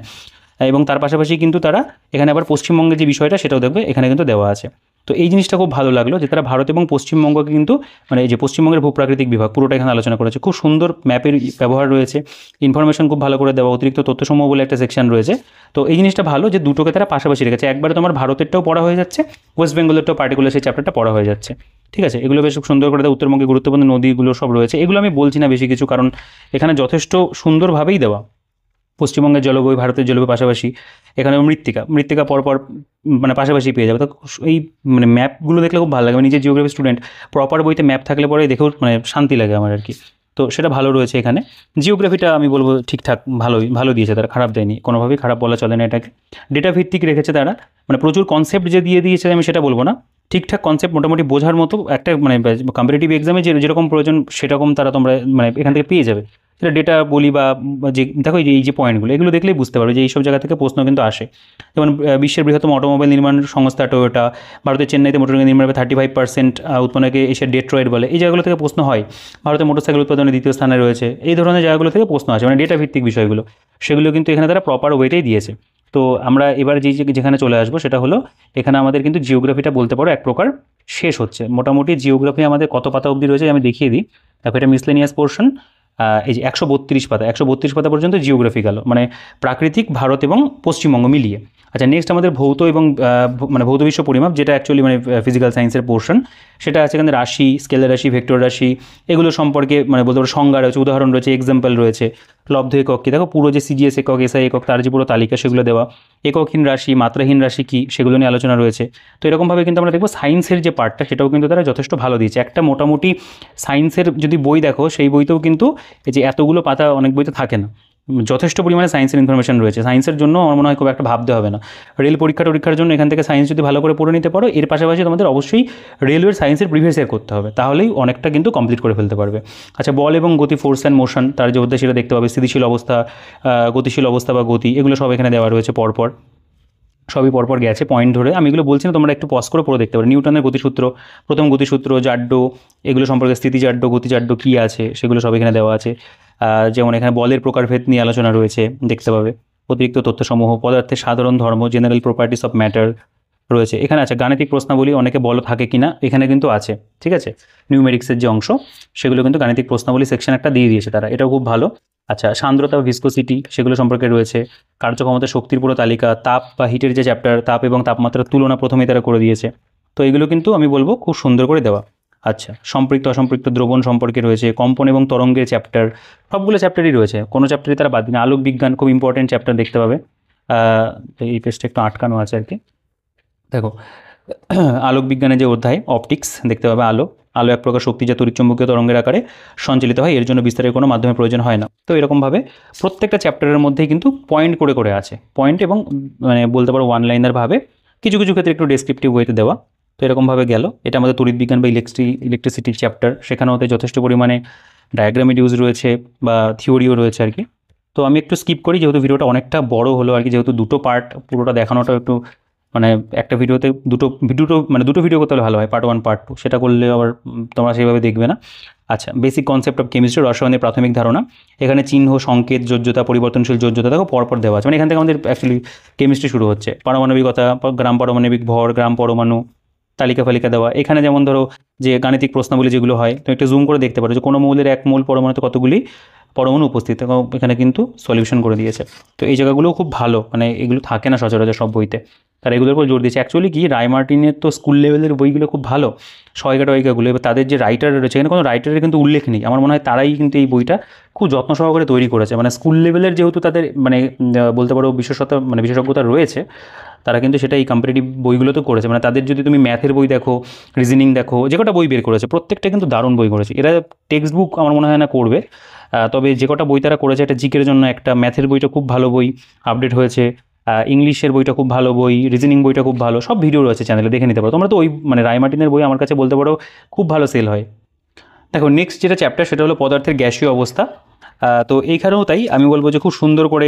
S1: এবং তার পাশাপাশি কিন্তু তারা এখানে আবার পশ্চিমবঙ্গের যে বিষয়টা সেটাও দেখবে এখানে কিন্তু দেওয়া আছে। তো এই জিনিসটা খুব ভালো লাগলো যে তারা ভারত এবং পশ্চিমবঙ্গকে কিন্তু মানে এই যে পশ্চিমবঙ্গের ভূপ্রাকৃতিক বিভাগ পুরোটা এখানে আলোচনা করেছে, খুব সুন্দর ম্যাপের ব্যবহার রয়েছে, ইনফরমেশন খুব ভালো করে দেওয়া, অতিরিক্ত তথ্যসমূহ বলে একটা সেকশন রয়েছে। তো এই জিনিসটা ভালো যে দুটোকে তারা পাশাপাশি রেখেছে, একবারে তোমার ভারতেরটাও পড়া হয়ে যাচ্ছে, ওয়েস্ট বেঙ্গলেরটাও পার্টিকুলার সেই চ্যাপ্টারটা পড়া হয়ে যাচ্ছে। ঠিক আছে, এগুলো বেশ সুন্দর করে দেওয়া, উত্তরবঙ্গে গুরুত্বপূর্ণ নদীগুলো সব রয়েছে, এগুলো আমি বলছি না বেশি কিছু, কারণ এখানে যথেষ্ট সুন্দরভাবেই দেওয়া। পশ্চিমবঙ্গের জলবায়ু, ভারতের জলবায়ু পাশাপাশি, এখানে মৃত্তিকা পরপর মানে পাশাপাশি পেয়ে যাবে। তো এই মানে ম্যাপগুলো দেখলে খুব ভালো লাগে, আমি নিজে জিওগ্রাফি স্টুডেন্ট, প্রপার বইতে ম্যাপ থাকলে পরে দেখেও মানে শান্তি লাগে আমার আর কি। তো সেটা ভালো রয়েছে এখানে, জিওগ্রাফিটা আমি বলবো ঠিকঠাক ভালো দিয়েছে তারা, খারাপ দেয়নি, কোনোভাবেই খারাপ বলা চলে না এটাকে। ডেটা ভিত্তিক রেখেছে তারা, মানে প্রচুর কনসেপ্ট যে দিয়েছে আমি সেটা বলবো না, ঠিকঠাক কনসেপ্ট মোটামুটি বোঝার মতো একটা মানে কম্পিটিটিভ এক্সামে যেরকম প্রয়োজন সেরকম তারা তোমরা মানে এখান থেকে পেয়ে যাবে। সেটা ডেটা বলি বা যে দেখো এই যে পয়েন্টগুলো এগুলো দেখলেই বুঝতে পারবে যে এইসব জায়গা থেকে প্রশ্ন কিন্তু আসে। যেমন বিশ্বের বৃহত্তম অটোমোবাইল নির্মাণ সংস্থা টয়োটা, ভারতের চেন্নাইতে মোটরগাড়ি নির্মাণে 35% উৎপাদনকে এশিয়ার ডেট্রয়েট বলে, এই জায়গাগুলো থেকে প্রশ্ন হয়। ভারতের মোটরসাইকেল উৎপাদনে দ্বিতীয় স্থানে রয়েছে, এই ধরনের জায়গাগুলো থেকে প্রশ্ন আসে, মানে ডেটা ভিত্তিক বিষয়গুলো, সেগুলো কিন্তু এখানে তারা প্রপার ওয়েতেই দিয়েছে। তো আমরা এবার যেখানে চলে আসবো সেটা হলো, এখানে আমাদের কিন্তু জিওগ্রাফিটা বলতে পারো এক প্রকার শেষ হচ্ছে। মোটামুটি জিওগ্রাফি আমাদের কত পাতা অবধি রয়েছে আমি দেখিয়ে দিই। দেখো এটা মিসলেনিয়াস পোর্শন, এই যে 132 পাতা পর্যন্ত জিওগ্রাফি গেল, মানে প্রাকৃতিক, ভারত এবং পশ্চিমবঙ্গ মিলিয়ে। আচ্ছা, নেক্সট আমাদের ভৌত এবং মানে ভৌত বিশ্ব পরিমাপ, যেটা অ্যাকচুয়ালি মানে ফিজিক্যাল সায়েন্সের পোর্শন, সেটা আছে এখানে রাশি, স্কেলার রাশি, ভেক্টর রাশি, এগুলো সম্পর্কে মানে বলতে পারো সংজ্ঞা রয়েছে, উদাহরণ রয়েছে, এক্সাম্পল রয়েছে। লব্ধ একক কি, দেখো পুরো যে সিজিএস একক, এসআই একক, তার যে পুরো তালিকা সেগুলো দেওয়া। এককহীন রাশি, মাত্রাহীন রাশি কি, সেগুলো নিয়ে আলোচনা রয়েছে। তো এরকমভাবে কিন্তু আমরা দেখবো সায়েন্সের যে পার্টটা সেটাও কিন্তু তারা যথেষ্ট ভালো দিয়েছে। একটা মোটামুটি সায়েন্সের যদি বই দেখো সেই বইতেও কিন্তু এই যে এতগুলো পাতা অনেক বইতে থাকে না, যথেষ্ট পরিমাণে সায়েন্সের ইনফরমেশন রয়েছে। সায়েন্সের জন্য আমার মনে হয় খুব একটা ভাবতে হবে না। রেল পরীক্ষার জন্য এখান থেকে সায়েন্স যদি ভালো করে পড়ে নিতে পারো, এর পাশাপাশি তোমাদের অবশ্যই রেলওয়ের সায়েন্সের প্রিভিয়াস ইয়ার করতে হবে, তাহলেই অনেকটা কিন্তু কমপ্লিট করে ফেলতে পারবে। আচ্ছা, বল এবং গতি, ফোর্স অ্যান্ড মোশন, তার যে উদ্দেশ্যটা দেখতে পাবে, স্থিতিশীল অবস্থা, গতিশীল অবস্থা বা গতি, এগুলো সব এখানে দেওয়া রয়েছে পরপর। সবই পরপর গেছে পয়েন্ট ধরে। আমি এগুলো বলছি না, তোমরা একটু পজ করে পড়ে দেখতে পারো। নিউটনের গতিসূত্র, প্রথম গতিসূত্র, জাড্য, এগুলো সম্পর্কে স্থিতিজাড্য, গতিজাড্য কী আছে সেগুলো সব এখানে দেওয়া আছে। যেমন এখানে বলের প্রকারভেদ নিয়ে আলোচনা রয়েছে, দেখতে পাবে। অতিরিক্ত তথ্যসমূহ, পদার্থের সাধারণ ধর্ম, জেনারেল প্রপার্টিস অফ ম্যাটার রয়েছে এখানে। আছে গাণিতিক প্রশ্নাবলী, অনেকে বল থাকে কিনা এখানে কিন্তু আছে, ঠিক আছে। নিউমেরিক্সের যে অংশ সেগুলো কিন্তু গাণিতিক প্রশ্নাবলী সেকশন একটা দিয়ে দিয়েছে তারা, এটাও খুব ভালো। আচ্ছা, সান্দ্রতা বা ভিসকোসিটি সেগুলো সম্পর্কে রয়েছে। কার্যক্ষমতা, শক্তির পুরো তালিকা, তাপ বা হিটের যে চ্যাপ্টার, তাপ এবং তাপমাত্রার তুলনা প্রথমেই তারা করে দিয়েছে। তো এগুলো কিন্তু আমি বলবো খুব সুন্দর করে দেওয়া। আচ্ছা, সম্পৃক্ত অসম্পৃক্ত দ্রবণ সম্পর্কে রয়েছে, কম্পন এবং তরঙ্গের চ্যাপ্টার, সবগুলো চ্যাপ্টারই রয়েছে, কোনো চ্যাপ্টারই তারা বাদ দিন। আলোক বিজ্ঞান খুব ইম্পর্টেন্ট চ্যাপ্টার, দেখতে পাবে। এই পেজটা একটু আটকানো আছে আর কি, দেখো। আলোক বিজ্ঞানের যে অধ্যায় অপটিক্স, দেখতে পাবে আলো। আলো এক প্রকার শক্তি যা তড়িৎচুম্বকীয় তরঙ্গের আকারে সঞ্চালিত হয়, এর জন্য বিস্তারের কোনো মাধ্যমের প্রয়োজন হয় না। তো এরকমভাবে প্রত্যেকটা চ্যাপ্টারের মধ্যেই কিন্তু পয়েন্ট করে করে আছে, পয়েন্ট এবং মানে বলতে পারো ওয়ান লাইনারভাবে, কিছু কিছু ক্ষেত্রে একটু ডেসক্রিপটিভ ওয়েতে দেওয়া। তো এরকমভাবে গেল। এটা আমাদের তড়িৎ বিজ্ঞান বা ইলেকট্রিসিটির চ্যাপ্টার, সেখানেও যথেষ্ট পরিমাণে ডায়াগ্রামের ইউজ রয়েছে বা থিওরিও রয়েছে আর কি। তো আমি একটু স্কিপ করি, যেহেতু ভিডিওটা অনেকটা বড় হলো আর কি, যেহেতু দুটো পার্ট, পুরোটা দেখানোটা একটু মানে একটা ভিডিওতে দুটো ভিডিও করতে হলে ভালো হয়, পার্ট 1 পার্ট 2, সেটা করলে আবার তোমরা সেভাবে দেখবে না। আচ্ছা, বেসিক কনসেপ্ট অফ কেমিস্ট্রি, রসায়নের প্রাথমিক ধারণা। এখানে চিহ্ন, সংকেত, যোজ্যতা, পরিবর্তনশীল যোজ্যতা দেখো পরপর দেওয়া আছে। মানে এখান থেকে আমাদের অ্যাকচুয়ালি কেমিস্ট্রি শুরু হচ্ছে। পারমাণবিকতা, গ্রাম পারমাণবিক ভর, গ্রাম পরমাণু, তালিকা ফালিকা দেওয়া। এখানে যেমন ধরো যে গাণিতিক প্রশ্নাবলী যেগুলো হয়, তো একটু জুম করে দেখতে পারো যে কোনো মৌলের এক মোল পরমাণুতে কতগুলি পরমাণু উপস্থিত, এখানে কিন্তু সলিউশন করে দিয়েছে। তো এই জায়গাগুলোও খুব ভালো, মানে এগুলো থাকে না সচরাচর সব বইতে, তারা এগুলোর উপর জোর দিয়েছে। অ্যাকচুয়ালি কি, রায় মার্টিনের তো স্কুল লেভেলের বইগুলো খুব ভালো, সহায়িকা টয়িকাগুলো। এবার তাদের যে রাইটার রয়েছে, এখানে কোনো রাইটারের কিন্তু উল্লেখ নেই। আমার মনে হয় তারাই কিন্তু এই বইটা খুব যত্ন সহকারে তৈরি করেছে। মানে স্কুল লেভেলের যেহেতু তাদের মানে বলতে পারো বিশেষজ্ঞতা রয়েছে, তারা কিন্তু সেটা এই কম্পিটিটিভ বইগুলোতে করেছে। মানে তাদের যদি তুমি ম্যাথের বই দেখো, রিজনিং দেখো, যে কটা বই বের করেছে প্রত্যেকটা কিন্তু দারুণ বই করেছে। এরা টেক্সট বুক আমার মনে হয় না করবে, তবে যে কটা বই তারা করেছে, একটা জিকের জন্য একটা, ম্যাথের বইটা খুব ভালো বই, আপডেট হয়েছে। ইংলিশের বইটা খুব ভালো বই, রিজনিং বইটা খুব ভালো, সব ভিডিও রয়েছে চ্যানেলে, দেখে নিতে পারো তোমরা। তো ওই মানে রায় মার্টিনের বই আমার কাছে বলতে পারো খুব ভালো সেল হয়। দেখো, নেক্সট যেটা চ্যাপ্টার সেটা হলো পদার্থের গ্যাসীয় অবস্থা। তো এইখানেও তাই আমি বলবো যে খুব সুন্দর করে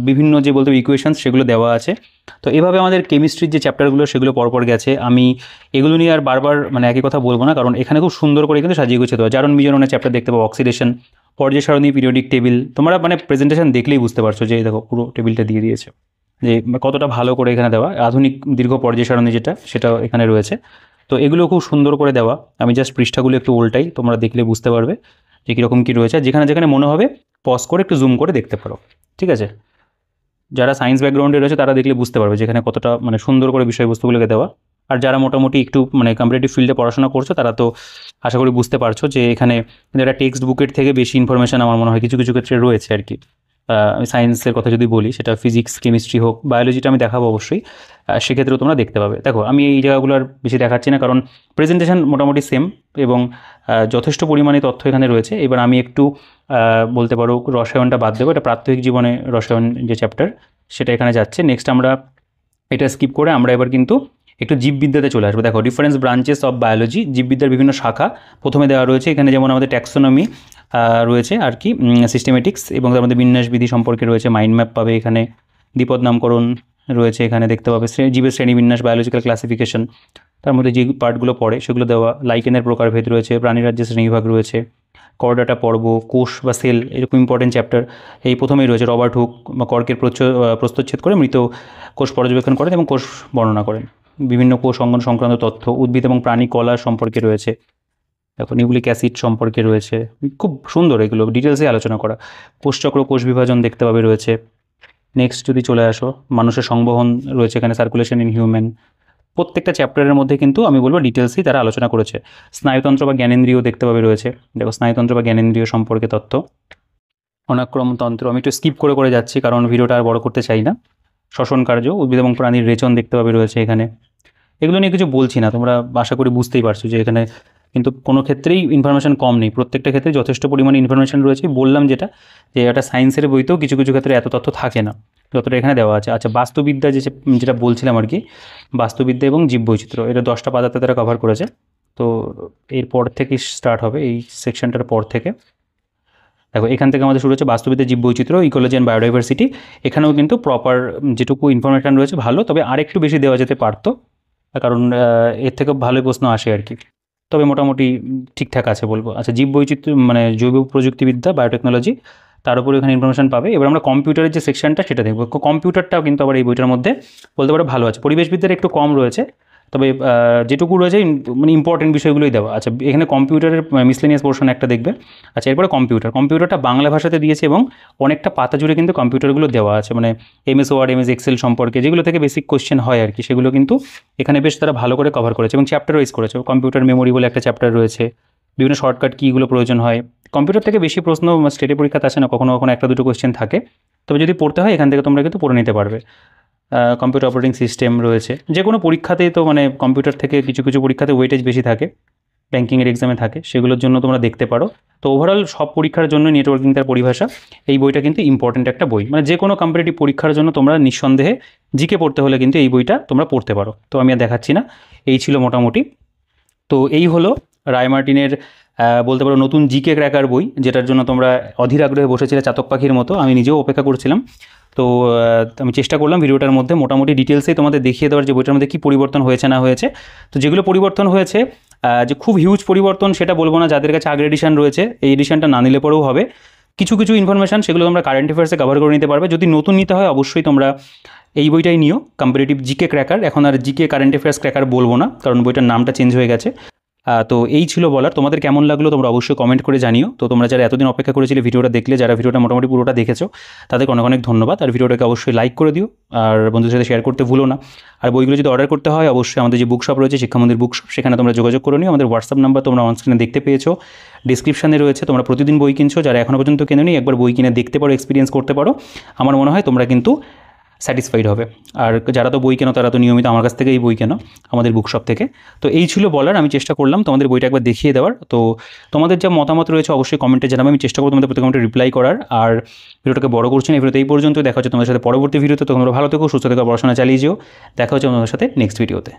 S1: বিভিন্ন যে বলতে ইকুয়েশনস সেগুলো দেওয়া আছে। তো এভাবে আমাদের কেমিস্ট্রির যে চ্যাপ্টারগুলো সেগুলো পরপর গেছে। আমি এগুলো নিয়ে আর বারবার মানে একই কথা বলবো না, কারণ এখানে খুব সুন্দর করে কিন্তু সাজিয়ে গুছিয়ে দেওয়া। জারণ বিজারণের চ্যাপ্টার দেখতে পাবো, অক্সিডেশন, পর্যায় সারণী, পিরিয়ডিক টেবিল। তোমরা মানে প্রেজেন্টেশন দেখলেই বুঝতে পারছো যে দেখো পুরো টেবিলটা দিয়ে দিয়েছে, যে কতটা ভালো করে এখানে দেওয়া। আধুনিক দীর্ঘ পর্যায় সারণী সেটাও এখানে রয়েছে। তো এগুলো খুব সুন্দর করে দেওয়া। আমি জাস্ট পৃষ্ঠাগুলো একটু উল্টাই, তোমরা দেখলে বুঝতে পারবে যে কীরকম কী রয়েছে। যেখানে যেখানে মনে হবে পজ করে একটু জুম করে দেখতে পারো, ঠিক আছে। যারা সায়েন্স ব্যাকগ্রাউন্ডে রয়েছে তারা দেখলে বুঝতে পারবে যেখানে কতটা মানে সুন্দর করে বিষয়বস্তুগুলোকে দেওয়া। আর যারা মোটামুটি একটু মানে কম্পিটিটিভ ফিল্ডে পড়াশোনা করছো, তারা তো আশা করি বুঝতে পারছো যে এখানে একটা টেক্সট বুকের থেকে বেশি ইনফরমেশান আমার মনে হয় কিছু কিছু ক্ষেত্রে রয়েছে আর কি। আমি সায়েন্সের কথা যদি বলি, সেটা ফিজিক্স, কেমিস্ট্রি হোক, বায়োলজিটা আমি দেখাবো অবশ্যই, সেক্ষেত্রেও তোমরা দেখতে পাবে। দেখো, আমি এই জায়গাগুলো আর বেশি দেখাচ্ছি না, কারণ প্রেজেন্টেশন মোটামুটি সেম এবং যথেষ্ট পরিমাণে তথ্য এখানে রয়েছে। এবার আমি একটু বলতে পারো রসায়নটা বাদ দেবো, এটা প্রাত্যহিক জীবনে রসায়ন যে চ্যাপ্টার সেটা এখানে যাচ্ছে। নেক্সট আমরা এটা স্কিপ করে আমরা এবার কিন্তু একটু জীববিদ্যাতে চলে আসবো। দেখো, ডিফারেন্স ব্রাঞ্চেস অফ বায়োলজি, জীববিদ্যার বিভিন্ন শাখা প্রথমে দেওয়া রয়েছে এখানে। যেমন আমাদের ট্যাক্সোনমি রয়েছে আর কি, সিস্টেমেটিক্স, এবং তার মধ্যে বিন্যাস বিধি সম্পর্কে রয়েছে, মাইন্ড ম্যাপ পাবে এখানে, দ্বিপদ নামকরণ রয়েছে এখানে, দেখতে পাবে জীবের শ্রেণীবিন্যাস, বায়োলজিক্যাল ক্লাসিফিকেশন, তার মধ্যে যে পার্টগুলো পড়ে সেগুলো দেওয়া। লাইকেনের প্রকারভেদ রয়েছে, প্রাণীরাজ্যের শ্রেণীবিভাগ রয়েছে, করডাটা পর্ব, কোষ বা সেল, এরকম ইম্পর্টেন্ট চ্যাপ্টার এই প্রথমেই রয়েছে। রবার্ট হুক বা কর্কের প্রস্তচ্ছেদ করে মৃত কোষ পর্যবেক্ষণ করেন এবং কোষ বর্ণনা করেন। বিভিন্ন কোষ অঙ্গন সংক্রান্ত তথ্য, উদ্ভিদ এবং প্রাণী কলা সম্পর্কে রয়েছে। দেখো, নিউক্লিক অ্যাসিড সম্পর্কে রয়েছে, খুব সুন্দর এগুলো ডিটেলসে আলোচনা করা। কোষচক্র, কোষ বিভাজন দেখতে পাবে রয়েছে। নেক্সট যদি চলে আসো, মানুষের সংবহন রয়েছে এখানে, সার্কুলেশন ইন হিউম্যান। প্রত্যেকটা চ্যাপ্টারের মধ্যে কিন্তু আমি বলবো ডিটেলসই তারা আলোচনা করেছে। স্নায়ুতন্ত্র বা জ্ঞানেন্দ্রিয় দেখতে পাবে রয়েছে। দেখো, স্নায়ুতন্ত্র বা জ্ঞানেন্দ্রিয় সম্পর্কে তথ্য। অনাক্রমতন্ত্র আমি একটু স্কিপ করে করে যাচ্ছি, কারণ ভিডিওটা আর বড় করতে চাই না। শ্বসন কার্য, উদ্ভিদ এবং প্রাণীর রেচন দেখতে পাবে রয়েছে এখানে। এগুলো নিয়ে কিছু বলছি না, তোমরা আশা করি বুঝতেই পারছো যে এখানে কিন্তু কোনো ক্ষেত্রেই ইনফরমেশান কম নেই, প্রত্যেকটা ক্ষেত্রে যথেষ্ট পরিমাণে ইনফরমেশান রয়েছে। বললাম যেটা, যে একটা সায়েন্সের বইতেও কিছু কিছু ক্ষেত্রে এত তথ্য থাকে না যতটা এখানে দেওয়া আছে। আচ্ছা, বাস্তুবিদ্যা যেটা বলছিলাম আর কি, বাস্তুবিদ্যা এবং জীববৈচিত্র্য, এটা 10টা পাতাতে তারা কভার করেছে। তো এরপর থেকে স্টার্ট হবে এই সেকশনটার পর থেকে। দেখো এখান থেকে আমাদের শুরু হচ্ছে বাস্তুবিদ্যা, জীববৈচিত্র্য, ইকোলজি অ্যান্ড বায়োডাইভার্সিটি। এখানেও কিন্তু প্রপার যেটুকু ইনফরমেশান রয়েছে ভালো, তবে আরেকটু বেশি দেওয়া যেতে পারতো, কারণ এর থেকে ভালোই প্রশ্ন আসে আর কি। তবে মোটামুটি ঠিকঠাক আছে বলবো। আচ্ছা, জীববৈচিত্র্য মানে জৈব প্রযুক্তিবিদ্যা, বায়োটেকনোলজি, তার উপরে এখানে ইনফরমেশন পাবে। এবার আমরা কম্পিউটারের যে সেকশনটা সেটা দেখবো। কম্পিউটারটাও কিন্তু আবার এই বইটার মধ্যে বলতে পারো ভালো আছে। পরিবেশবিদ্যার একটু কম রয়েছে, তবে যেটুকু রয়েছে মানে ইম্পর্টেন্ট বিষয়গুলোই দেওয়া। আচ্ছা, এখানে কম্পিউটারের মিসলেনিয়াস পোর্শন একটা দেখবে। আচ্ছা, এরপরে কম্পিউটারটা বাংলা ভাষাতে দিয়েছে এবং অনেকটা পাতা জুড়ে কিন্তু কম্পিউটারগুলো দেওয়া আছে, মানে এমএস ওয়ার্ড, এমএস এক্সেল সম্পর্কে যেগুলো থেকে বেসিক কোশ্চেন হয় আর কি, সেগুলো কিন্তু এখানে বেশ তারা ভালো করে কভার করেছে এবং চ্যাপ্টার ওয়াইজ করেছে। কম্পিউটার মেমোরি বলে একটা চ্যাপ্টার রয়েছে, বিভিন্ন শর্টকাট কীগুলো প্রয়োজন হয়। কম্পিউটার থেকে বেশি প্রশ্ন স্টেটে পরীক্ষাতে আসে না, কখনো কখনো একটা দুটো কোশ্চেন থাকে, তবে যদি পড়তে হয় এখান থেকে তোমরা কিন্তু পড়ে নিতে পারবে। কম্পিউটার অপারেটিং সিস্টেম রয়েছে। যে কোনো পরীক্ষাতেই তো মানে কম্পিউটার থেকে কিছু কিছু পরীক্ষাতে ওয়েটেজ বেশি থাকে, ব্যাঙ্কিংয়ের এক্সামে থাকে, সেগুলোর জন্য তোমরা দেখতে পারো। তো ওভারঅল সব পরীক্ষার জন্য নেটওয়ার্কিং তার পরিভাষা, এই বইটা কিন্তু ইম্পর্টেন্ট একটা বই। মানে যে কোনো কম্পিটিটিভ পরীক্ষার জন্য তোমরা নিঃসন্দেহে জিকে পড়তে হলে কিন্তু এই বইটা তোমরা পড়তে পারো। তো আমি আর দেখাচ্ছি না, এই ছিল মোটামুটি। তো এই হলো রায় মার্টিনের বলতে পারো নতুন জিকে ক্র্যাকার বই, যেটার জন্য তোমরা অধীর আগ্রহে বসেছিলে চাতক পাখির মতো। আমি নিজেও অপেক্ষা করছিলাম। তো আমি চেষ্টা করলাম ভিডিওটার মধ্যে মোটামুটি ডিটেলসেই তোমাদের দেখিয়ে দেওয়ার যে বইটার মধ্যে কী পরিবর্তন হয়েছে না হয়েছে। তো যেগুলো পরিবর্তন হয়েছে, যে খুব হিউজ পরিবর্তন সেটা বলবো না। যাদের কাছে আগের এডিশন রয়েছে, এই এডিশনটা না নিলে পরেও হবে। কিছু কিছু ইনফরমেশান সেগুলো তোমরা কারেন্ট অ্যাফেয়ার্সে কভার করে নিতে পারবে। যদি নতুন নিতে হয় অবশ্যই তোমরা এই বইটাই নিও, কম্পিটিটিভ জিকে ক্র্যাকার। এখন আর জিকে কারেন্ট অ্যাফেয়ার্স ক্র্যাকার বলবো না, কারণ বইটার নামটা চেঞ্জ হয়ে গেছে। তো এই ছিল বলার। তোমাদের কেমন লাগলো তোমরা অবশ্যই কমেন্ট করে জানিও। তো তোমরা যারা এতদিন অপেক্ষা করেছিলে ভিডিওটা দেখলে, যারা ভিডিওটা মোটামুটি পুরোটা দেখেছো, তাদেরকে অনেক অনেক ধন্যবাদ। আর ভিডিওটাকে অবশ্যই লাইক করে দিও, আর বন্ধুদের সাথে শেয়ার করতে ভুলো না। আর বইগুলো যদি অর্ডার করতে হয় অবশ্যই আমাদের যে বুকশপ রয়েছে, শিক্ষামন্দির বুকশপ, সেখানে তোমরা যোগাযোগ করে নিও। আমাদের হোয়াটসঅ্যাপ নাম্বার তোমরা অনস্ক্রিনে দেখতে পেয়েছো, ডিসক্রিপশানে রয়েছে। তোমরা প্রতিদিন বই কিনছো, যারা এখনও পর্যন্ত কেনোনি একবার বই কিনে দেখতে পারো, এক্সপিরিয়েন্স করতে পারো। আমার মনে হয় তোমরা কিন্তু স্যাটিসফাইড হবে। আর যারা তো বই কেনো তারা তো নিয়মিত আমার কাছ থেকেই বই কেনো, আমাদের বুকশপ থেকে। তো এই ছিল বলার। আমি চেষ্টা করলাম তোমাদের বইটা একবার দেখিয়ে দেওয়ার। তো তোমাদের যা মতামত রয়েছে অবশ্যই কমেন্টে জানাবে, আমি চেষ্টা করবো তোমাদের প্রতি কমেন্টে রিপ্লাই করার। আর ভিডিওটাকে বড় করছি না, এই ভিডিওতে এই পর্যন্ত। দেখা হচ্ছে তোমাদের সাথে পরবর্তী ভিডিওতে। তোমরা ভালো থেকো, সুস্থ থেকো, পড়াশোনা চালিয়ে যেও। দেখা হচ্ছে তোমাদের সাথে নেক্সট ভিডিওতে।